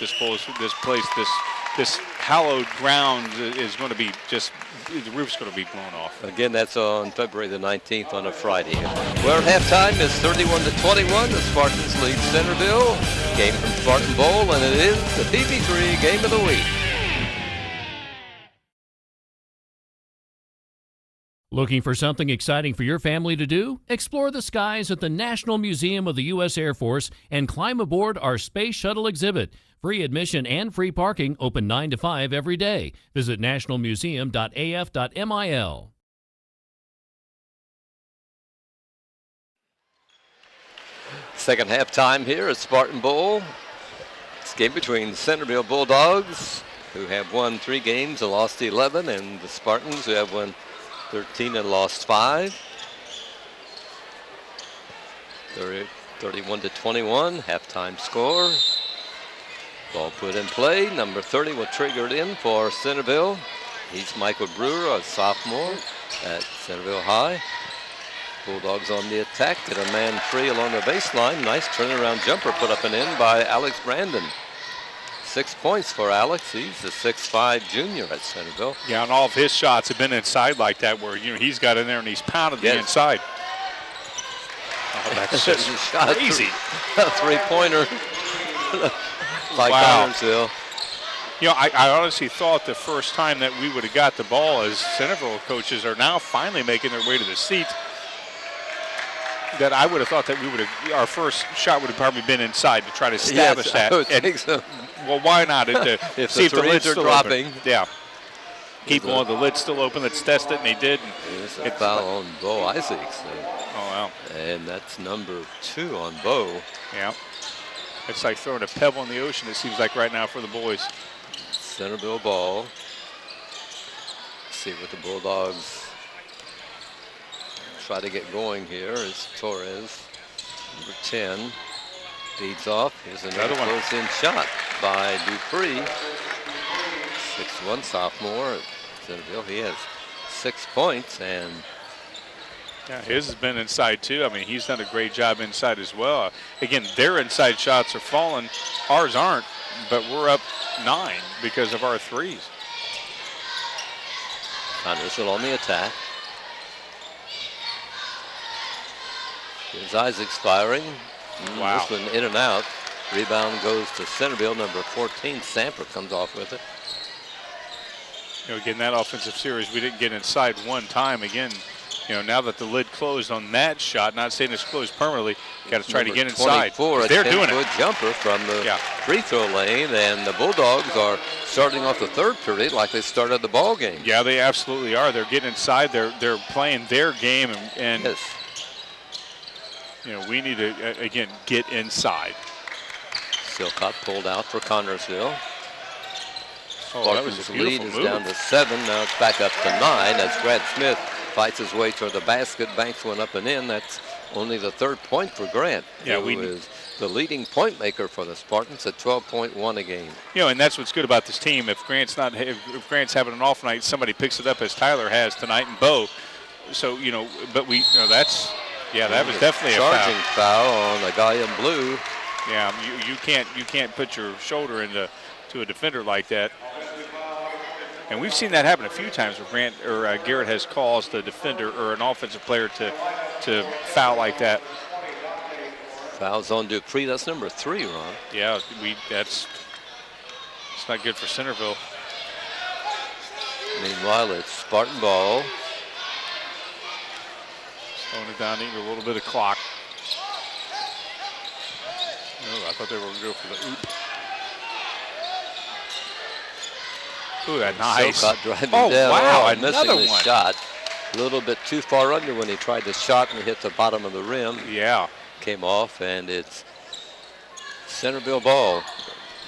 This hallowed ground is going to be just, the roof's going to be blown off. Again, that's on February the 19th on a Friday. Well, at halftime is 31-21. The Spartans lead Centerville. Game from Spartan Bowl, and it is the PB3 Game of the Week. Looking for something exciting for your family to do? Explore the skies at the National Museum of the U.S. Air Force and climb aboard our Space Shuttle exhibit. Free admission and free parking, open 9 to 5 every day. Visit nationalmuseum.af.mil. Second half time here at Spartan Bowl. It's a game between the Centerville Bulldogs, who have won 3 games and lost 11, and the Spartans, who have won 13 and lost 5. 31-21, halftime score. Ball put in play. Number 30 will trigger it in for Centerville. He's Michael Brewer, a sophomore at Centerville High. Bulldogs on the attack. Get a man free along the baseline. Nice turnaround jumper put up and in by Alex Brandon. 6 points for Alex. He's a 6'5" junior at Centerville. Yeah, and all of his shots have been inside like that, where he's got in there and he's pounded the inside. Oh, that's just crazy. A 3-pointer by Connorsville. I honestly thought the first time that we would have got the ball, as Centerville coaches are now finally making their way to the seats, that I would have thought that our first shot would have probably been inside to try to establish that. I would think so. Well, why not? If see if the lid's are dropping. Open. Yeah. Keep on the lid's still open. Let's test it, and they did. It's a foul on Bo Isaacs. Oh, wow. And that's number 2 on Bo. Yeah. It's like throwing a pebble in the ocean, it seems like right now for the boys. Centerville ball. Let's see what the Bulldogs try to get going here is Torres, number 10. Feeds off. Here's another close-in shot by Dupree. 6'1" sophomore at Centerville. He has 6 points, and his has been inside too. I mean, he's done a great job inside as well. Again, their inside shots are falling. Ours aren't, but we're up 9 because of our threes. Connorsville on the attack. Here's Isaacs firing. Wow. This one in and out. Rebound goes to Centerville. Number 14, Samper comes off with it. Again, that offensive series, we didn't get inside one time. Again, now that the lid closed on that shot, not saying it's closed permanently, got to try to get inside. 24, they're doing it. Jumper from the free throw lane, and the Bulldogs are starting off the third period like they started the ball game. Yeah, they absolutely are. They're getting inside. They're playing their game, and yes. We need to again get inside. Silcott pulled out for Connorsville. That was a lead beautiful is move. down to 7. Now it's back up to 9 as Brad Smith fights his way toward the basket. Banks one up and in. That's only the 3rd point for Grant, who is the leading point maker for the Spartans at 12.1 a game. And that's what's good about this team. If Grant's having an off night, somebody picks it up as Tyler has tonight and Bo. So but that was definitely a charging foul on a guy in blue. Yeah, you can't put your shoulder into a defender like that. And we've seen that happen a few times where Garrett has caused a defender or an offensive player to foul like that. Fouls on Dupree. That's number 3, Ron. Yeah, it's not good for Centerville. Meanwhile, it's Spartan ball. Slowing it down, eating a little bit of clock. I thought they were going to go for the oop. Ooh, that nice. Silcott driving oh, down. wow, Missing another the one. shot. A little bit too far under when he tried the shot and hit the bottom of the rim. Yeah. Came off, and it's Centerville ball.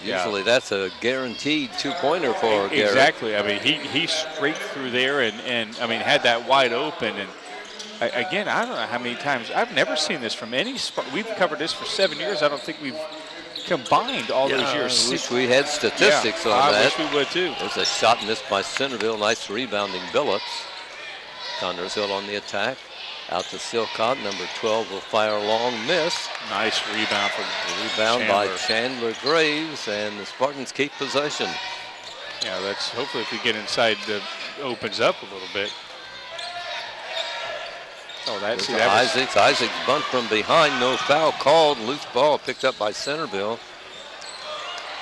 Usually that's a guaranteed two-pointer for Garrett. Exactly. I mean, he straight through there and I mean, had that wide open. And again, I don't know how many times. I've never seen this from any sport. We've covered this for 7 years. I don't think we've combined all those years. I wish we had statistics on I that. wish we would too. There's a shot missed by Centerville. Nice rebounding Billups. Connersville on the attack. Out to Silcott. Number 12 will fire long miss. Nice rebound from Rebound by Chandler Graves, and the Spartans keep possession. Yeah, that's hopefully if we get inside, it opens up a little bit. Oh, that's Isaacs. Isaacs bunt from behind. No foul called. Loose ball picked up by Centerville.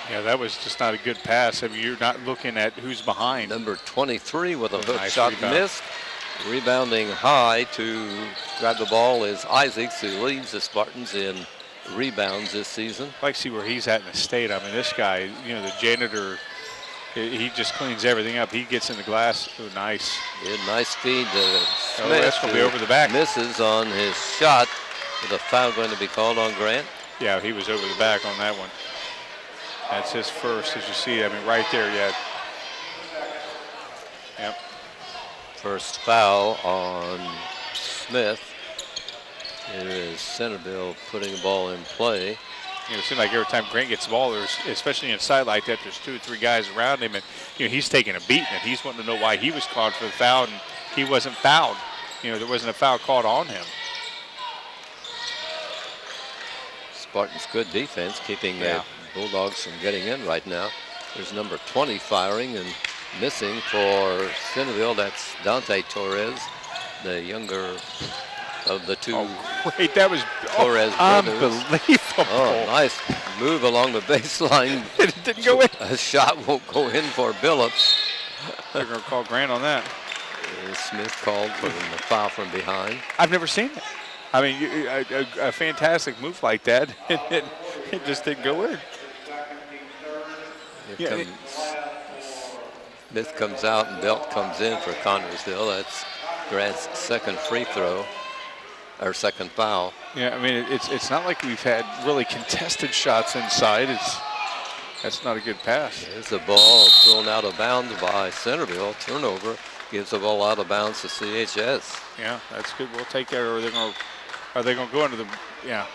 Yeah, that was just not a good pass. I mean, you're not looking at who's behind. Number 23 with a hook nice shot rebound. missed. Rebounding high to grab the ball is Isaacs, who leads the Spartans in rebounds this season. I like to see where he's at in the state. I mean, this guy, you know, the janitor, he just cleans everything up. He gets in the glass. Oh, nice. Yeah, nice feed to Smith. That's going to be over the back. Misses on his shot. With a foul going to be called on Grant. Yeah, he was over the back on that one. That's his first, as you see. I mean, right there, yeah. Yep. First foul on Smith. Here is Centerville putting the ball in play. You know, it seems like every time Grant gets the ball, there's, especially inside like that, there's 2 or 3 guys around him, and you know he's taking a beating, and he's wanting to know why he was called for the foul, and he wasn't fouled. You know, there wasn't a foul called on him. Spartans good defense, keeping the Bulldogs from getting in right now. There's number 20 firing and missing for Centerville. That's Dante Torres, the younger of the two. Oh, great. That was Torres brothers. Unbelievable. Oh, nice move along the baseline. It didn't go in. A shot won't go in for Billups. They're going to call Grant on that. Smith called for the foul from behind. I've never seen it. I mean, a fantastic move like that, it just didn't go in. Smith comes out and Belt comes in for Connersville. That's Grant's second free throw, or second foul. Yeah, I mean, it's not like we've had really contested shots inside. That's not a good pass. There's the ball thrown out of bounds by Centerville. Turnover gives the ball out of bounds to CHS. Yeah, that's good. We'll take that. Or are they going to go into the? Yeah.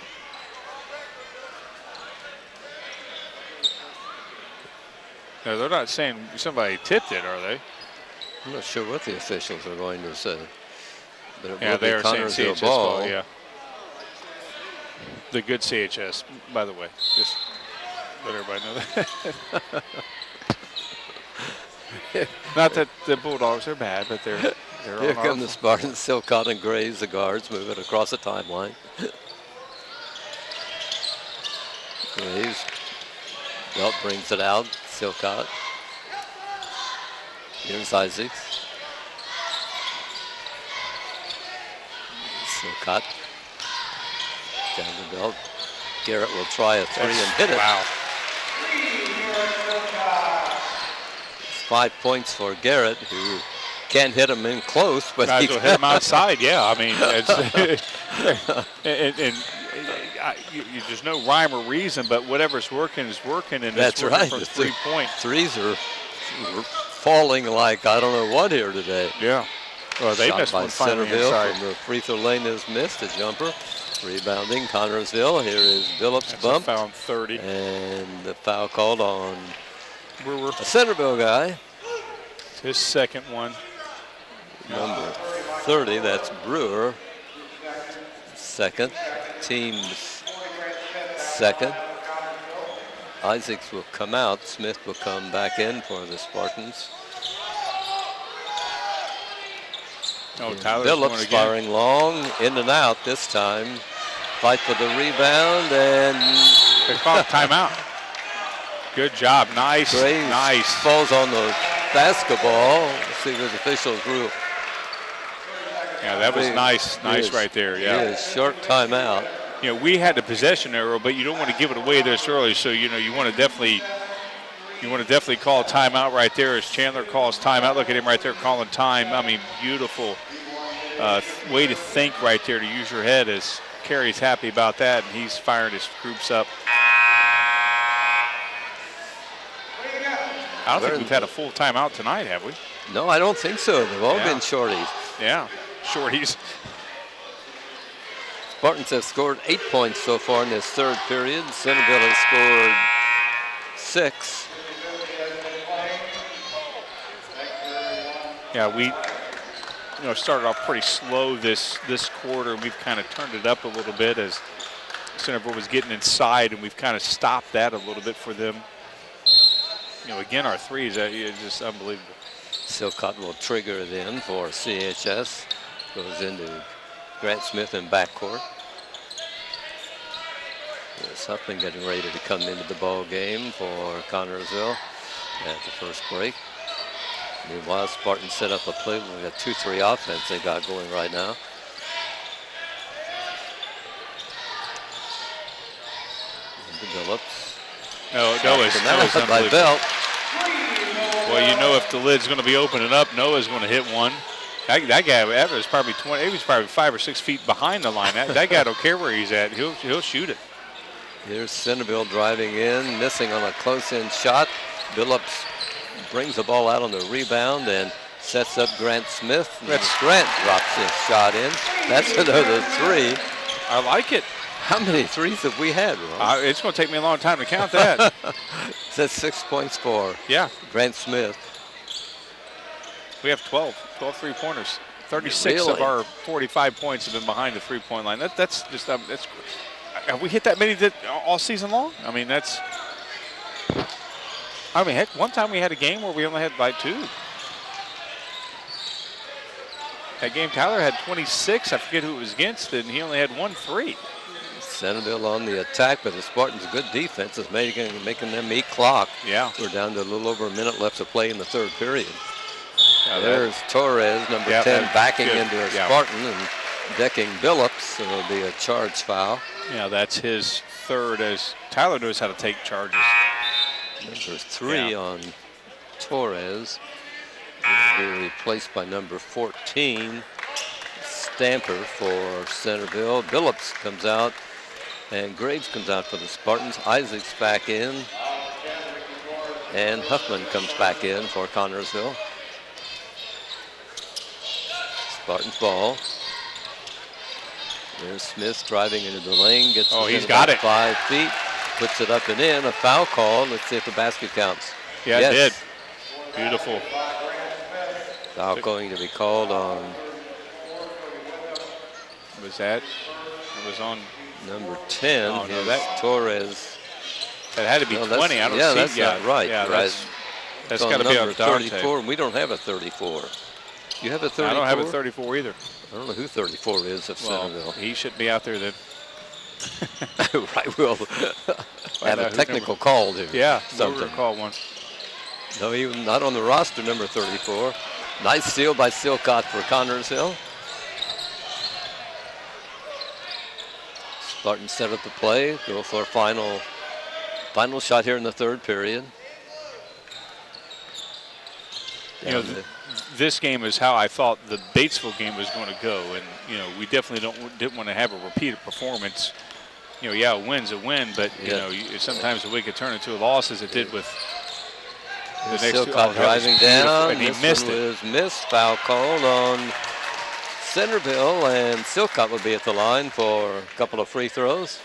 No, they're not saying somebody tipped it, are they? I'm not sure what the officials are going to say. But it yeah, will they be are saying Connersville CHS ball. Yeah. The good CHS, by the way. Just let everybody know that. Not that the Bulldogs are bad, but they're Here come the Spartans. Silcott and Graves, the guards, move it across the timeline. Graves. Belt brings it out. Silcott. Here's Isaacs. Silcott. Down the belt. Garrett will try a three and hit it. Wow. It's 5 points for Garrett, who can't hit him in close, but guys he will hit him outside. Yeah, I mean, there's no rhyme or reason, but whatever's working is working, and that's it's right. From 3 point. Threes are falling like I don't know what here today. Yeah. Well, they Shot missed by one finally Centerville inside. from the free throw lane is missed. A jumper. Rebounding Connersville. Here is Billups' That's bump. a foul on 30. And the foul called on Brewer. a Centerville guy. It's his second one. Number 30, that's Brewer. Second. Team's second. Isaacs will come out. Smith will come back in for the Spartans. Oh, Tyler's going Billups again. firing long, in and out this time. Fight for the rebound, and They call timeout. Good job. Nice. Graves Nice. falls on the basketball. Let's see what the officials rule. Yeah, that was nice. Nice Yes. right there. Yeah. Yes, short timeout. You know, we had the possession arrow, but you don't want to give it away this early. So, you know, you want to definitely You want to definitely call a timeout right there as Chandler calls timeout. Look at him right there calling time. I mean, beautiful way to think right there, to use your head, as Carey's happy about that, and he's firing his groups up. I don't think we've had a full timeout tonight, have we? No, I don't think so. They've all been shorties. Yeah, shorties. Spartans have scored 8 points so far in this third period. Centerville has scored 6. Yeah, we started off pretty slow this quarter, and we've kind of turned it up a little bit as Centerville was getting inside, and we've kind of stopped that a little bit for them. Again, our threes is just unbelievable. Silcott will trigger then for CHS. Goes into Grant Smith in backcourt. There's something getting ready to come into the ball game for Connersville at the first break. Meanwhile, Spartans set up a play with a 2-3 offense they got going right now. Phillips. No, Noah's by Belt. Well, if the lid's going to be opening up, Noah's going to hit one. That guy, Everett, is probably 20. He was probably 5 or 6 feet behind the line. That guy don't care where he's at. He'll shoot it. Here's Centerville driving in, missing on a close-in shot. Phillips brings the ball out on the rebound and sets up Grant Smith. Grant drops his shot in. That's another 3. I like it. How many threes have we had, Ron? It's going to take me a long time to count that. That's 6 points for Grant Smith. We have 12 3-pointers. 36 of our 45 points have been behind the 3-point line. That's just that's. Have we hit that many all season long? I mean, heck, one time we had a game where we only had like 2. That game, Tyler had 26. I forget who it was against, and he only had 1 3. Centerville on the attack, but the Spartans' good defense is making them eat clock. Yeah. We're down to a little over a minute left to play in the third period. There's Torres, number 10, backing into a Spartan and decking Billups, so it'll be a charge foul. Yeah, that's his third, as Tyler knows how to take charges. Number 3 on Torres. He'll be replaced by number 14, Stamper for Centerville. Billups comes out, and Graves comes out for the Spartans. Isaac's back in, and Huffman comes back in for Connersville. Spartans ball. There's Smith driving into the lane. Gets he's got it. 5 feet. Puts it up and in. A foul call. Let's see if the basket counts. Yeah, it did. Beautiful. Foul going to be called on. Was that? It was on number 10. Oh, no, that Torres. That had to be 20. I don't see. That's not right. Yeah, right. That's got to be on 34, and we don't have a 34. You have a 34? I don't have a 34 either. I don't know who 34 is of Centerville. He shouldn't be out there then. Right, we'll have a technical call to. Yeah, something. We'll call one. No, even not on the roster, number 34. Nice steal by Silcott for Connersville. Spartans set up the play, go for a final shot here in the third period. This game is how I thought the Batesville game was going to go, and we definitely didn't want to have a repeated performance. A win's a win, but sometimes a week could turn into a loss, as it did with the next two. Silcott driving down, and he missed it. Was missed. Foul called on Centerville, and Silcott will be at the line for a couple of free throws.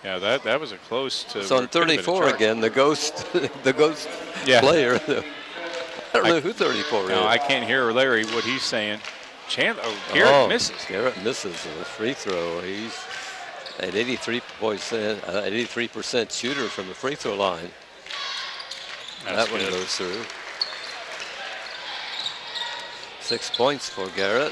Yeah, that was a close to. It's on 34 again. The ghost player. I don't know who 34 is. No, I can't hear Larry what he's saying. Garrett misses. Garrett misses a free throw. He's at 83% shooter from the free throw line. That one goes through. 6 points for Garrett.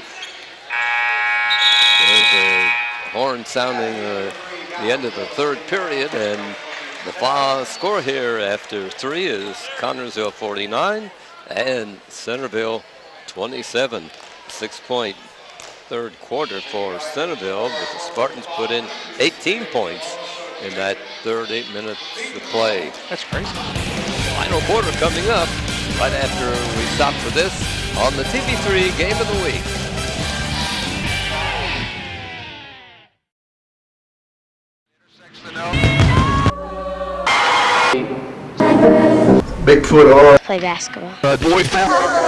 There's a horn sounding the end of the third period, and the final score here after 3 is Connersville 49 and Centerville 27. 6-point third quarter for Centerville, but the Spartans put in 18 points in that 38 minutes of play. That's crazy. Final quarter coming up right after we stop for this on the TV3 Game of the Week. Bigfoot or Play basketball. boy foul.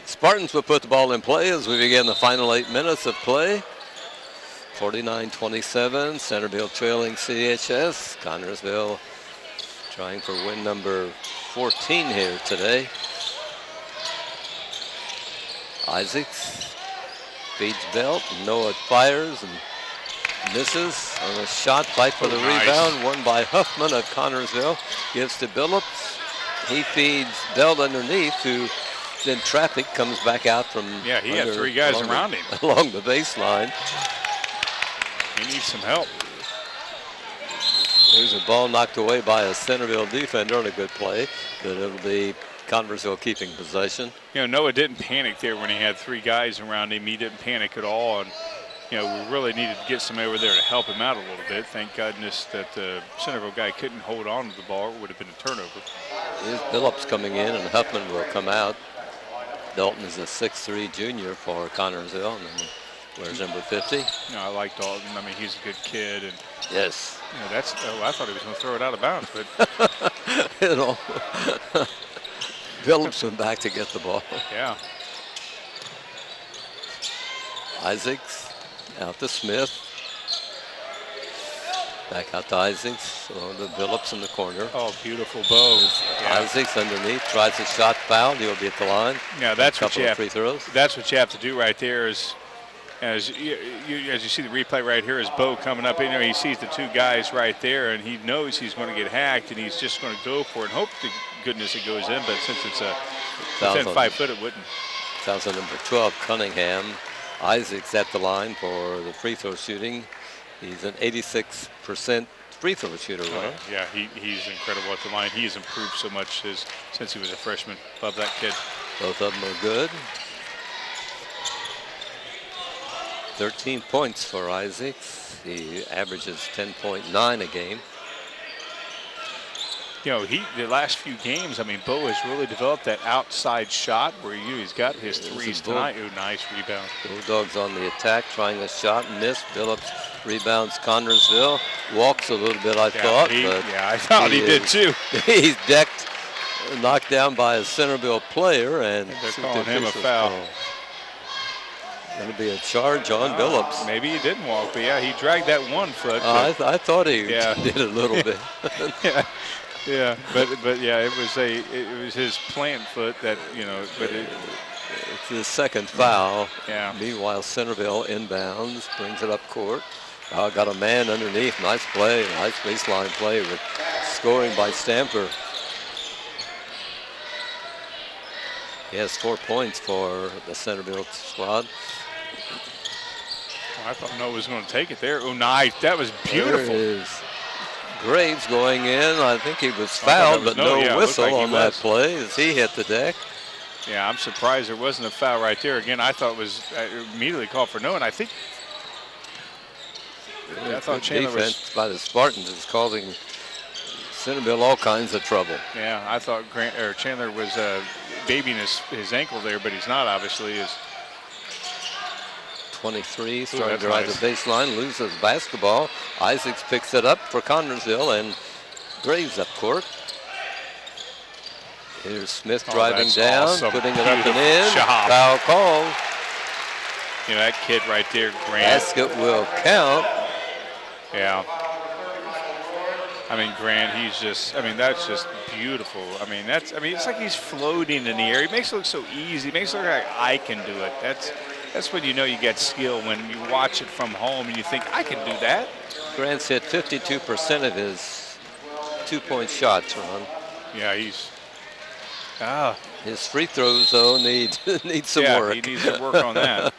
Spartans will put the ball in play as we begin the final 8 minutes of play. 49-27, Centerville trailing CHS. Connersville trying for win number 14 here today. Isaacs feeds Belt. Noah fires and misses on a shot. Fight for the rebound. Won by Huffman of Connersville. Gives to Billups. He feeds Belt underneath, who then traffic comes back out from he had 3 guys around him along the baseline. He needs some help. There's a ball knocked away by a Centerville defender on a good play, but it'll be Connersville keeping possession. You know, Noah didn't panic there when he had 3 guys around him. He didn't panic at all, and you know, we really needed to get somebody over there to help him out a little bit. Thank goodness that the Centerville guy couldn't hold on to the ball. It would have been a turnover. Here's Billups coming in, and Huffman will come out. Dalton is a 6'3" junior for Connersville, and then wears number 50. You know, I like Dalton. I mean, he's a good kid, and yes, you know, that's. Oh, I thought he was going to throw it out of bounds, but you know, Billups went back to get the ball. Yeah. Isaacs out to Smith. Back out to Isaacs. On the Billups in the corner. Oh, beautiful bow. Yeah. Isaacs underneath tries a shot foul. He'll be at the line. Yeah, that's what you have. Free throws. That's what you have to do right there. Is as you see the replay right here, is Bo coming up in there. He sees the 2 guys right there, and he knows he's going to get hacked, and he's just going to go for it and hope to goodness it goes in. But since it's a within 5 foot, it wouldn't. Fouls on number 12, Cunningham. Isaacs at the line for the free throw shooting. He's an 86% free throw shooter, right? Yeah, he's incredible at the line. He has improved so much since he was a freshman. Love that kid. Both of them are good. 13 points for Isaacs. He averages 10.9 a game. You know, the last few games, I mean, Bo has really developed that outside shot where he's got his threes tonight. Oh, nice rebound. Bulldogs on the attack, trying a shot, missed. Billups rebounds Connersville. Walks a little bit, I thought. I thought he did too. He's decked, knocked down by a Centerville player, and they're calling him a foul. Going to be a charge on Billups. Maybe he didn't walk, but yeah, he dragged that 1 foot. I thought he did a little bit. Yeah, but yeah, it was his plant foot that, you know, but it's his second foul. Yeah. Meanwhile, Centerville inbounds, brings it up court. Got a man underneath. Nice play, nice baseline play with scoring by Stamper. He has 4 points for the Centerville squad. I thought Noah was going to take it there. Oh, nice. That was beautiful. There it is. Graves going in. I think he was fouled, but no whistle on that play as he hit the deck. Yeah, I'm surprised there wasn't a foul right there. Again, I thought it was immediately called for no, and I think I thought Chandler defense by the Spartans is causing Centerville all kinds of trouble. Yeah, I thought Chandler was babying his ankle there, but he's not, obviously. 23, starting to ride the baseline, loses basketball. Isaacs picks it up for Connersville, and Graves up court. Here's Smith driving down, awesome. Putting it up and in. Job. Foul called. You know, that kid right there, Grant. Basket will count. Yeah. I mean, Grant, he's just, I mean, that's just beautiful. I mean, it's like he's floating in the air. He makes it look so easy. He makes it look like I can do it. That's when you know you get skill, when you watch it from home and you think, I can do that. Grant's hit 52% of his 2-point shots, Ron. Yeah, he's His free throws, though, need some work. He needs to work on that.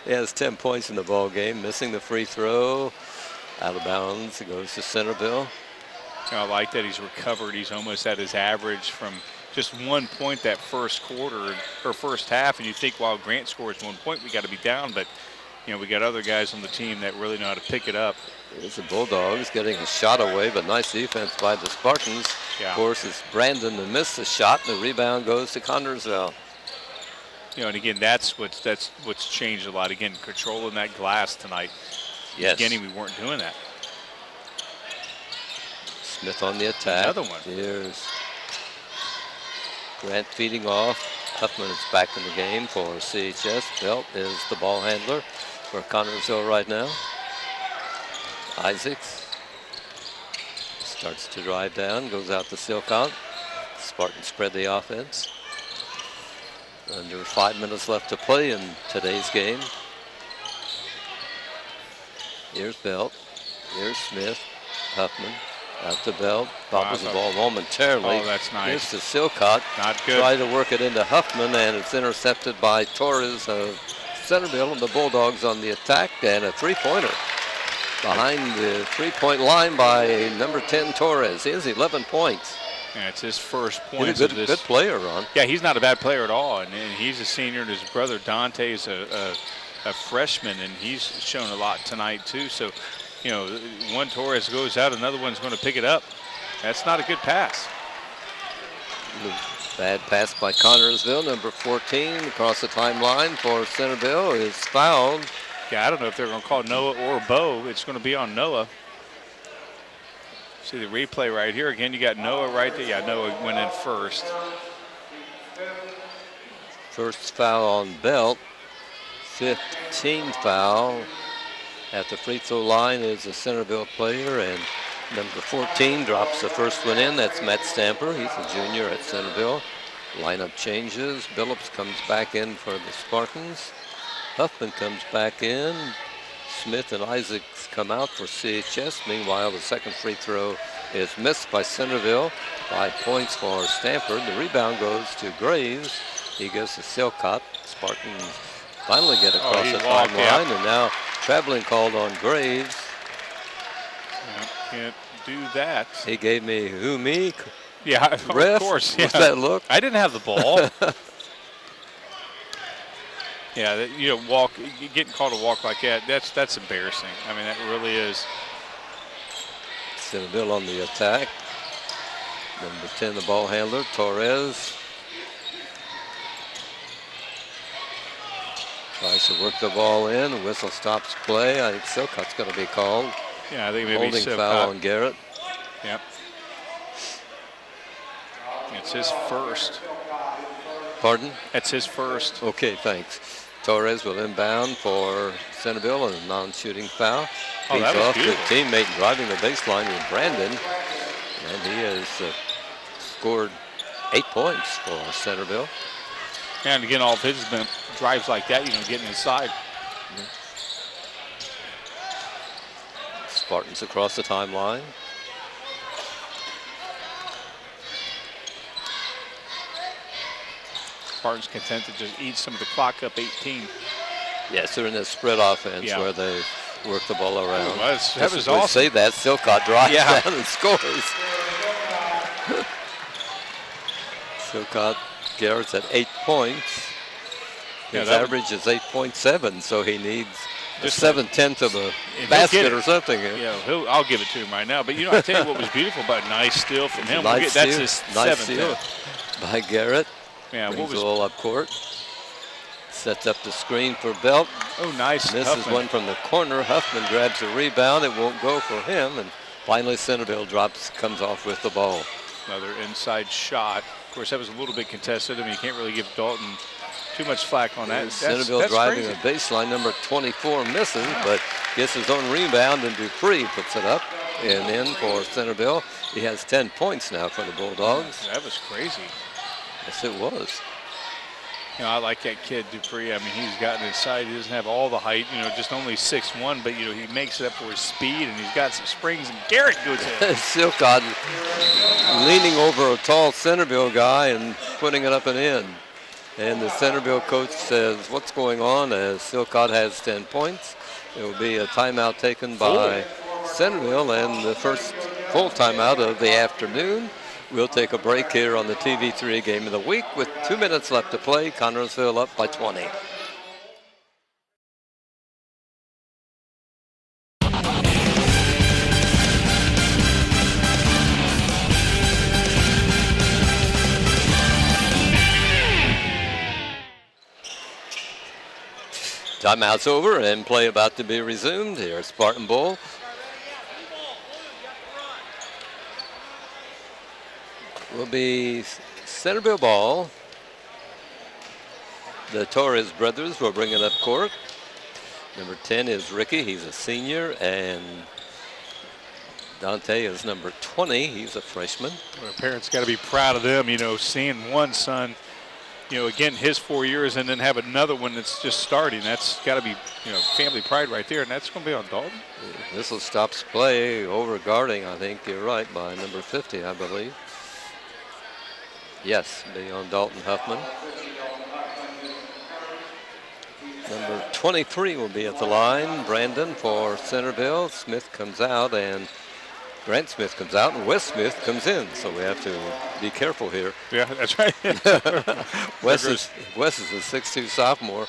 He has 10 points in the ball game, missing the free throw. Out of bounds, it goes to Centerville. I like that he's recovered. He's almost at his average from just 1 point that first quarter or first half. And you think, well, Grant scores 1 point, we got to be down. But, you know, we got other guys on the team that really know how to pick it up. There's the Bulldogs getting a shot away, but nice defense by the Spartans. Yeah. Of course, it's Brandon that missed the shot, and the rebound goes to Connersville. You know, and again, that's what's changed a lot. Again, controlling that glass tonight. Yes. Beginning, we weren't doing that. Smith on the attack. Another one. Here's Grant feeding off. Huffman is back in the game for CHS. Belt is the ball handler for Connersville right now. Isaacs starts to drive down, goes out to Silcott. Spartans spread the offense. Under 5 minutes left to play in today's game. Here's Belt. Here's Smith. Huffman out to Belt. Bobbles the ball momentarily. Oh, that's nice. Here's to Silcott. Not good. Try to work it into Huffman, and it's intercepted by Torres of Centerville, and the Bulldogs on the attack, and a three-pointer. Behind the three-point line by number 10, Torres. He has 11 points. Yeah, it's his first point. He's a good player, Ron. Yeah, he's not a bad player at all, and he's a senior, and his brother Dante is a freshman, and he's shown a lot tonight too. So, you know, one Torres goes out, another one's going to pick it up. That's not a good pass. Bad pass by Connersville, number 14, across the timeline for Centerville is fouled. Yeah, I don't know if they're going to call Noah or Bo. It's going to be on Noah. See the replay right here. Again, you got Noah right there. Yeah, Noah went in first. First foul on Belt. 15th foul at the free throw line is a Centerville player, and number 14 drops the first one in. That's Matt Stamper. He's a junior at Centerville. Lineup changes. Billups comes back in for the Spartans. Huffman comes back in. Smith and Isaacs come out for CHS. Meanwhile, the second free throw is missed by Centerville. 5 points for Stanford. The rebound goes to Graves. He goes to Silcott. Spartans finally get across the timeline, and now traveling called on Graves. Can't do that. He gave me who, me? Yeah, of course. What's that look? I didn't have the ball. Yeah, you know, getting called a walk like that, that's embarrassing. I mean, that really is. Centerville on the attack. Number 10, the ball handler, Torres. Tries to work the ball in. The whistle stops play. I think Silcott's going to be called. Yeah, I think maybe holding foul on Garrett. Yep. It's his first. Pardon? That's his first. Okay, thanks. Torres will inbound for Centerville and a non-shooting foul. He's off to a teammate driving the baseline with Brandon. And he has scored 8 points for Centerville. And again, all of his has been drives like that, you know, getting inside. Spartans across the timeline. Spartans content to just eat some of the clock up 18. Yes, they're in this spread offense where they work the ball around. That was awesome. Say that, Silcott drives down and scores. Silcott, Garrett's at 8 points. His average is 8.7, so he needs just 7/10 of a basket or something. Yeah, I'll give it to him right now. But, you know, I tell you what was beautiful about a nice steal from him. That's his nice 7th steal by Garrett. Yeah, brings the ball up court. Sets up the screen for Belt. Oh, nice. Misses one from the corner. Huffman grabs the rebound. It won't go for him. And finally, Centerville comes off with the ball. Another inside shot. Of course, that was a little bit contested. I mean, you can't really give Dalton too much flack on that. Centerville driving a baseline. Number 24 misses, but gets his own rebound, and Dupree puts it up and in for Centerville. He has 10 points now for the Bulldogs. That was crazy. Yes, it was. You know, I like that kid, Dupree. I mean, he's gotten inside. He doesn't have all the height, you know, just only 6'1", but, you know, he makes it up for his speed, and he's got some springs, and Garrett goes in. Silcott leaning over a tall Centerville guy and putting it up and in. And the Centerville coach says, what's going on, as Silcott has 10 points. It will be a timeout taken by Centerville, and the first full timeout of the afternoon. We'll take a break here on the TV3 game of the week with 2 minutes left to play. Connersville up by 20. Timeout's over and play about to be resumed here at Spartan Bowl. Will be Centerville ball. The Torres brothers will bring it up court. Number 10 is Ricky, he's a senior, and Dante is number 20, he's a freshman. Well, parents got to be proud of them, you know, seeing one son, you know, again, his 4 years, and then have another one that's just starting. That's got to be, you know, family pride right there, and that's going to be on Dalton. This will stop play over guarding, I think you're right, by number 50, I believe. Yes, be on Dalton Huffman. Number 23 will be at the line. Brandon for Centerville. Smith comes out, and Grant Smith comes out, and Wes Smith comes in. So we have to be careful here. Yeah, that's right. Wes is a 6'2" sophomore.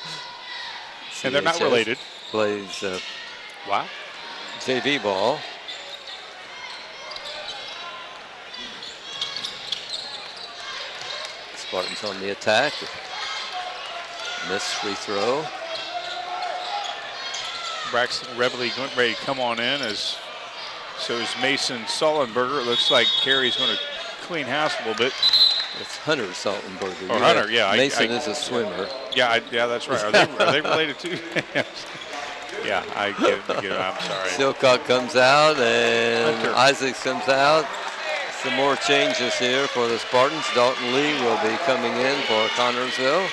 And they're not related. Plays wow. JV ball. Spartans on the attack. Missed free throw. Braxton Reveley ready to come on in, as so is Mason Sullenberger. It looks like Carey's going to clean house a little bit. It's Hunter Sullenberger. Oh, Hunter, yeah. Mason is a swimmer. Yeah, yeah, that's right. Are they related too? Yeah, I get it. I'm sorry. Silcott comes out, and Hunter. Isaacs comes out. Some more changes here for the Spartans. Dalton Lee will be coming in for Connersville.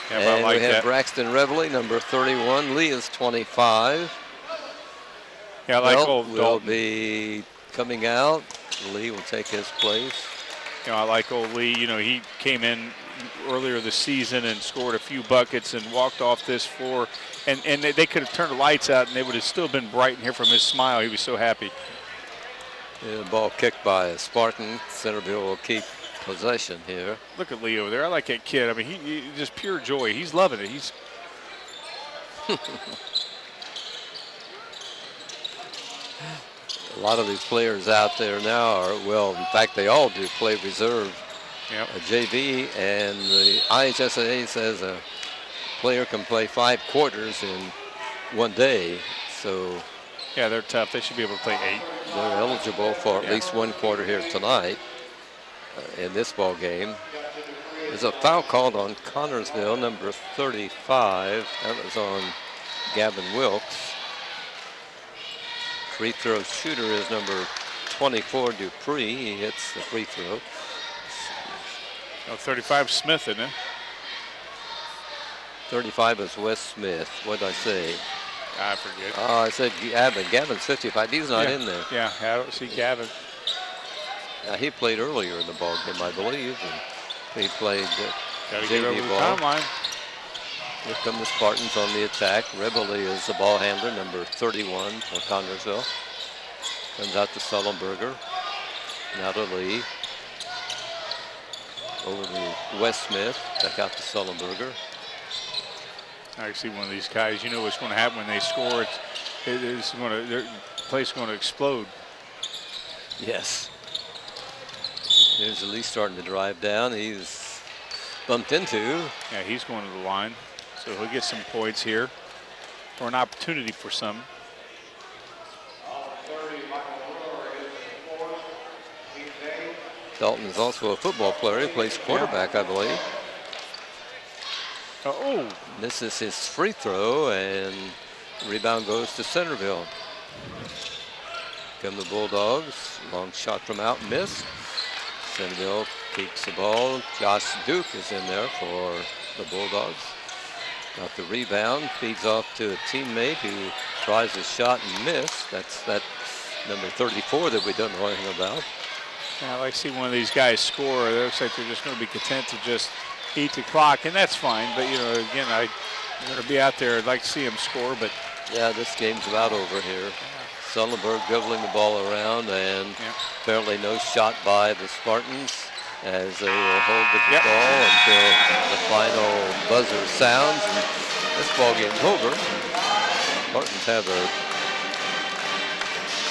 Yeah, and like we have that. Braxton Reveley, number 31. Lee is 25. Yeah, I like Belt old will Dalton. be coming out. Lee will take his place. You know, I like old Lee. You know, he came in earlier this season and scored a few buckets and walked off this floor. And they could have turned the lights out, and they would have still been bright in here from his smile. He was so happy. Yeah, the ball kicked by a Spartan. Centerville will keep possession here. Look at Lee over there. I like that kid. I mean, he just pure joy. He's loving it. He's A lot of these players out there now are, well, in fact, they all do play reserve. Yep. A JV, and the IHSA says a player can play 5 quarters in one day. So yeah, they're tough. They should be able to play 8. they're eligible for at least 1 quarter here tonight in this ball game. There's a foul called on Connersville, number 35. That was on Gavin Wilkes. Free throw shooter is number 24, Dupree. He hits the free throw. Oh, 35 Smith, isn't it? 35 is Wes Smith. What did I say? I forget. Oh, I said Gavin. Gavin's 55. He's not in there. Yeah, I don't see Gavin. He played earlier in the ball game, I believe, and he played Got to get over JV the ball. timeline. Here come the Spartans on the attack. Reveley is the ball handler, number 31 for Connersville. Comes out to Sullenberger. Now to Lee. Over to Wes Smith. Back out to Sullenberger. I see one of these guys. You know what's going to happen when they score. The place is going to explode. Yes. Here's Lee starting to drive down. He's bumped into. Yeah, he's going to the line. So he'll get some points here, or an opportunity for some. Dalton is also a football player. He plays quarterback, I believe. Oh. This is his free throw, and rebound goes to Centerville. Come the Bulldogs. Long shot from out, missed. Centerville keeps the ball. Josh Duke is in there for the Bulldogs. Got the rebound, feeds off to a teammate who tries a shot and missed. That's that number 34 that we don't know anything about. Yeah, I like to see one of these guys score. It looks like they're just going to be content to just eat the clock, and that's fine. But, you know, again, I'm going to be out there. I'd like to see him score, but. Yeah, this game's about over here. Sullenberg dribbling the ball around, and apparently no shot by the Spartans, as they will hold the ball until the final buzzer sounds. And this ball game's over. Spartans have a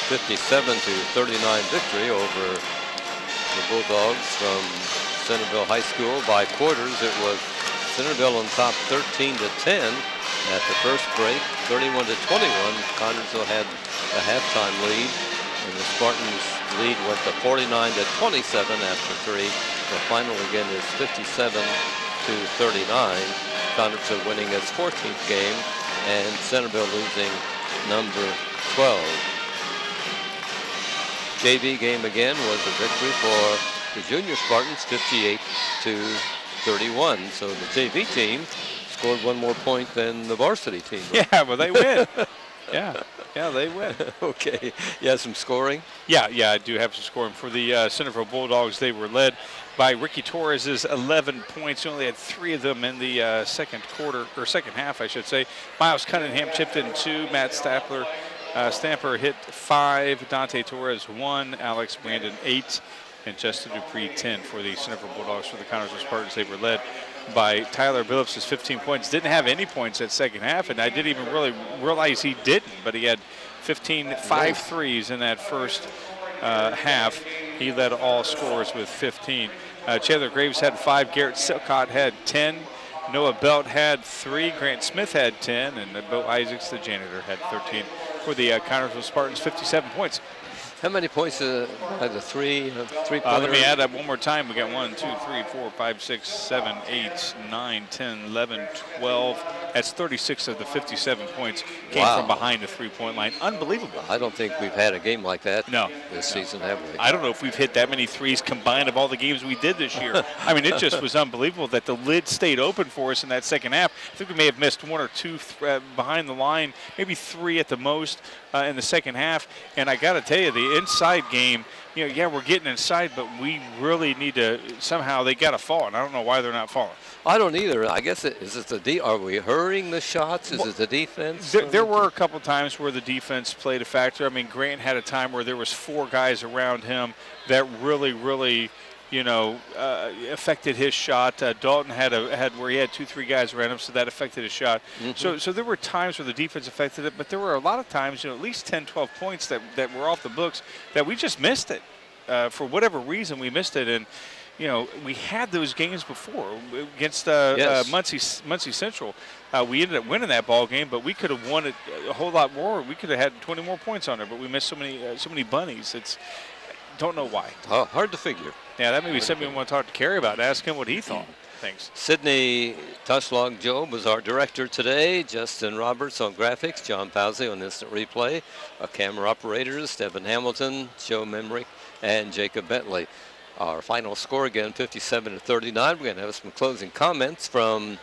57-39 victory over the Bulldogs from Centerville High School. By quarters, it was Centerville on top 13-10 at the first break. 31-21, Connersville had a halftime lead, and the Spartans lead went to 49-27 after three. The final again is 57-39. Connersville winning its 14th game, and Centerville losing number 12. JV game again was a victory for the junior Spartans, 58-31. So the JV team scored one more point than the varsity team. Right? Yeah, well, they win. Yeah, they win. Okay. Yeah, some scoring? Yeah, I do have some scoring. For the Centerville Bulldogs, they were led by Ricky Torres's 11 points. He only had 3 of them in the second half, I should say. Miles Cunningham chipped in 2. Matt Stamper hit 5. Dante Torres 1. Alex Brandon 8. And Justin Dupree 10 for the Centerville Bulldogs. For the Connersville Spartans, they were led by Tyler Billups' 15 points. Didn't have any points that second half, and I didn't even really realize he didn't, but he had 5 threes in that first half. He led all scorers with 15. Chandler Graves had 5. Garrett Silcott had 10. Noah Belt had 3. Grant Smith had 10. And Bo Isaacs, the janitor, had 13. For the Connersville Spartans, 57 points. How many points had the three-pointer? Let me add up one more time. We got 1, 2, 3, 4, 5, 6, 7, 8, 9, 10, 11, 12. That's 36 of the 57 points came from behind the three-point line. Unbelievable. I don't think we've had a game like that this season, have we? I don't know if we've hit that many threes combined of all the games we did this year. I mean, it just was unbelievable that the lid stayed open for us in that second half. I think we may have missed 1 or 2 behind the line, maybe 3 at the most in the second half. And I got to tell you, the inside game, you know, we're getting inside, but we really need to somehow, they got to fall. And I don't know why they're not falling. I don't either. I guess are we hurrying the shots? Is it the defense? There were a couple times where the defense played a factor. I mean, Grant had a time where there was 4 guys around him that really, you know, affected his shot. Dalton had where he had 2-3 guys around him, so that affected his shot. Mm-hmm. So there were times where the defense affected it, but there were a lot of times, you know, at least 10, 12 points that were off the books that we just missed it. For whatever reason, we missed it. And you know, we had those games before against Muncie Central. We ended up winning that ball game, but we could have won it a whole lot more. We could have had 20 more points on there, but we missed so many bunnies. Don't know why. Hard to figure. Yeah, that may be something we want to talk to Kerry about. Ask him what he thought. Thanks. Sydney Tushlog Job was our director today. Justin Roberts on graphics. John Pazzi on instant replay. Our camera operators, Stephen Hamilton, Joe Memrick, and Jacob Bentley. Our final score again, 57-39. We're going to have some closing comments from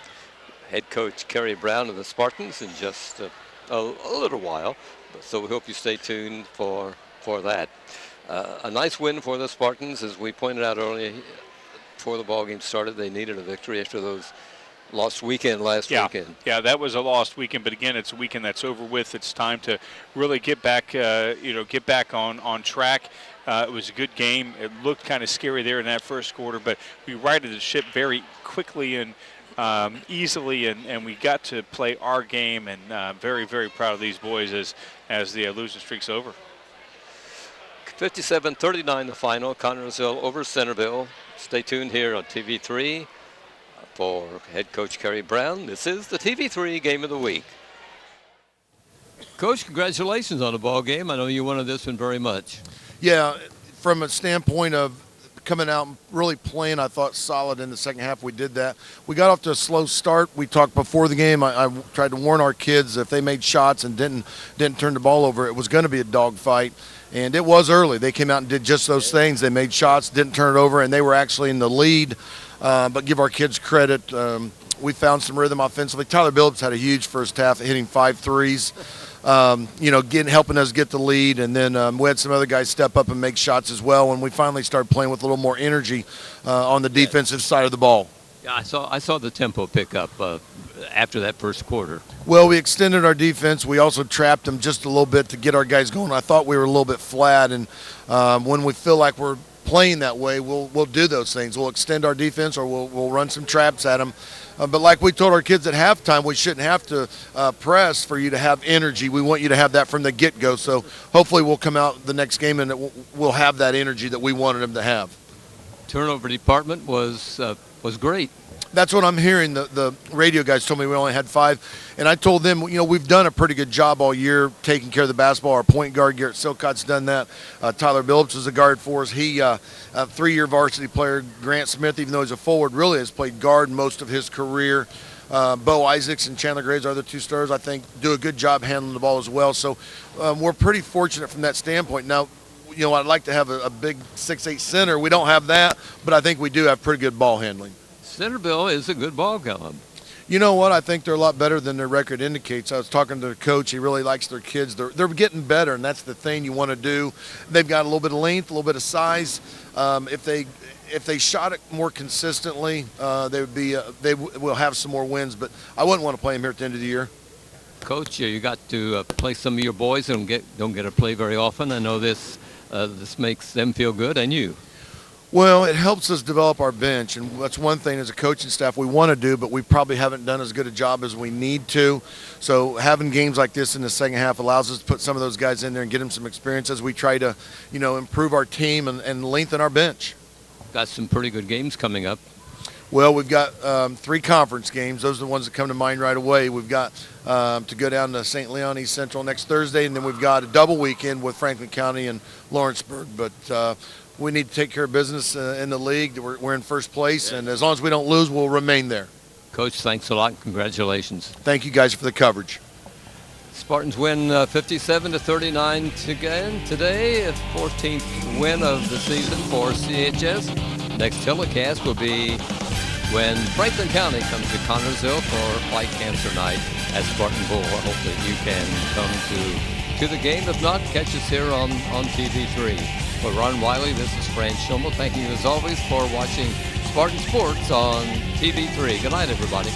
head coach Kerry Brown of the Spartans in just a little while. So we hope you stay tuned for that. A nice win for the Spartans, as we pointed out earlier. Before the ball game started, they needed a victory after those lost weekend last weekend. Yeah, that was a lost weekend, but again, it's a weekend that's over with. It's time to really get back, get back on track. It was a good game. It looked kind of scary there in that first quarter, but we righted the ship very quickly and easily, and we got to play our game, and very, very proud of these boys as the losing streak's over. 57-39 the final. Connersville over Centerville. Stay tuned here on TV3 for head coach Kerry Brown. This is the TV3 Game of the Week. Coach, congratulations on the ball game. I know you wanted this one very much. Yeah, from a standpoint of coming out and really playing, I thought solid in the second half. We did that. We got off to a slow start. We talked before the game. I tried to warn our kids if they made shots and didn't turn the ball over, it was going to be a dogfight. And it was early. They came out and did just those things. They made shots, didn't turn it over, and they were actually in the lead. But give our kids credit. we found some rhythm offensively. Tyler Billups had a huge first half, hitting 5 threes. Helping us get the lead, and then we had some other guys step up and make shots as well when we finally started playing with a little more energy on the defensive side of the ball. Yeah, I saw the tempo pick up after that first quarter. Well, we extended our defense. We also trapped them just a little bit to get our guys going. I thought we were a little bit flat, and when we feel like we're playing that way, we'll do those things. We'll extend our defense, or we'll run some traps at them. But like we told our kids at halftime, we shouldn't have to press for you to have energy. We want you to have that from the get-go. So hopefully we'll come out the next game and we'll have that energy that we wanted them to have. Turnover department was great. That's what I'm hearing. The radio guys told me we only had 5. And I told them, we've done a pretty good job all year taking care of the basketball. Our point guard, Garrett Silcott's done that. Tyler Billups is a guard for us. He, a 3-year varsity player. Grant Smith, even though he's a forward, really has played guard most of his career. Bo Isaacs and Chandler Graves are the 2 stars, I think, do a good job handling the ball as well. So we're pretty fortunate from that standpoint. Now, I'd like to have a big 6'8" center. We don't have that, but I think we do have pretty good ball handling. Centerville is a good ball club. You know what? I think they're a lot better than their record indicates. I was talking to the coach. He really likes their kids. They're getting better, and that's the thing you want to do. They've got a little bit of length, a little bit of size. If they shot it more consistently, they will have some more wins. But I wouldn't want to play them here at the end of the year. Coach, you got to play some of your boys that don't get to play very often. I know this makes them feel good, and you. Well, it helps us develop our bench, and that's one thing as a coaching staff we want to do, but we probably haven't done as good a job as we need to. So having games like this in the second half allows us to put some of those guys in there and get them some experience as we try to, improve our team and lengthen our bench. Got some pretty good games coming up. Well, we've got 3 conference games. Those are the ones that come to mind right away. We've got to go down to St. Leon East Central next Thursday, and then we've got a double weekend with Franklin County and Lawrenceburg. But we need to take care of business in the league. We're in first place, and as long as we don't lose, we'll remain there. Coach, thanks a lot. Congratulations. Thank you guys for the coverage. Spartans win 57-39 again today, 14th win of the season for CHS. Next telecast will be when Franklin County comes to Connersville for Fight Cancer Night at Spartan Bull. Hopefully you can come to the game. If not, catch us here on TV3. For Ron Wiley, this is Fran Schimmel. Thank you as always for watching Spartan Sports on TV3. Good night, everybody.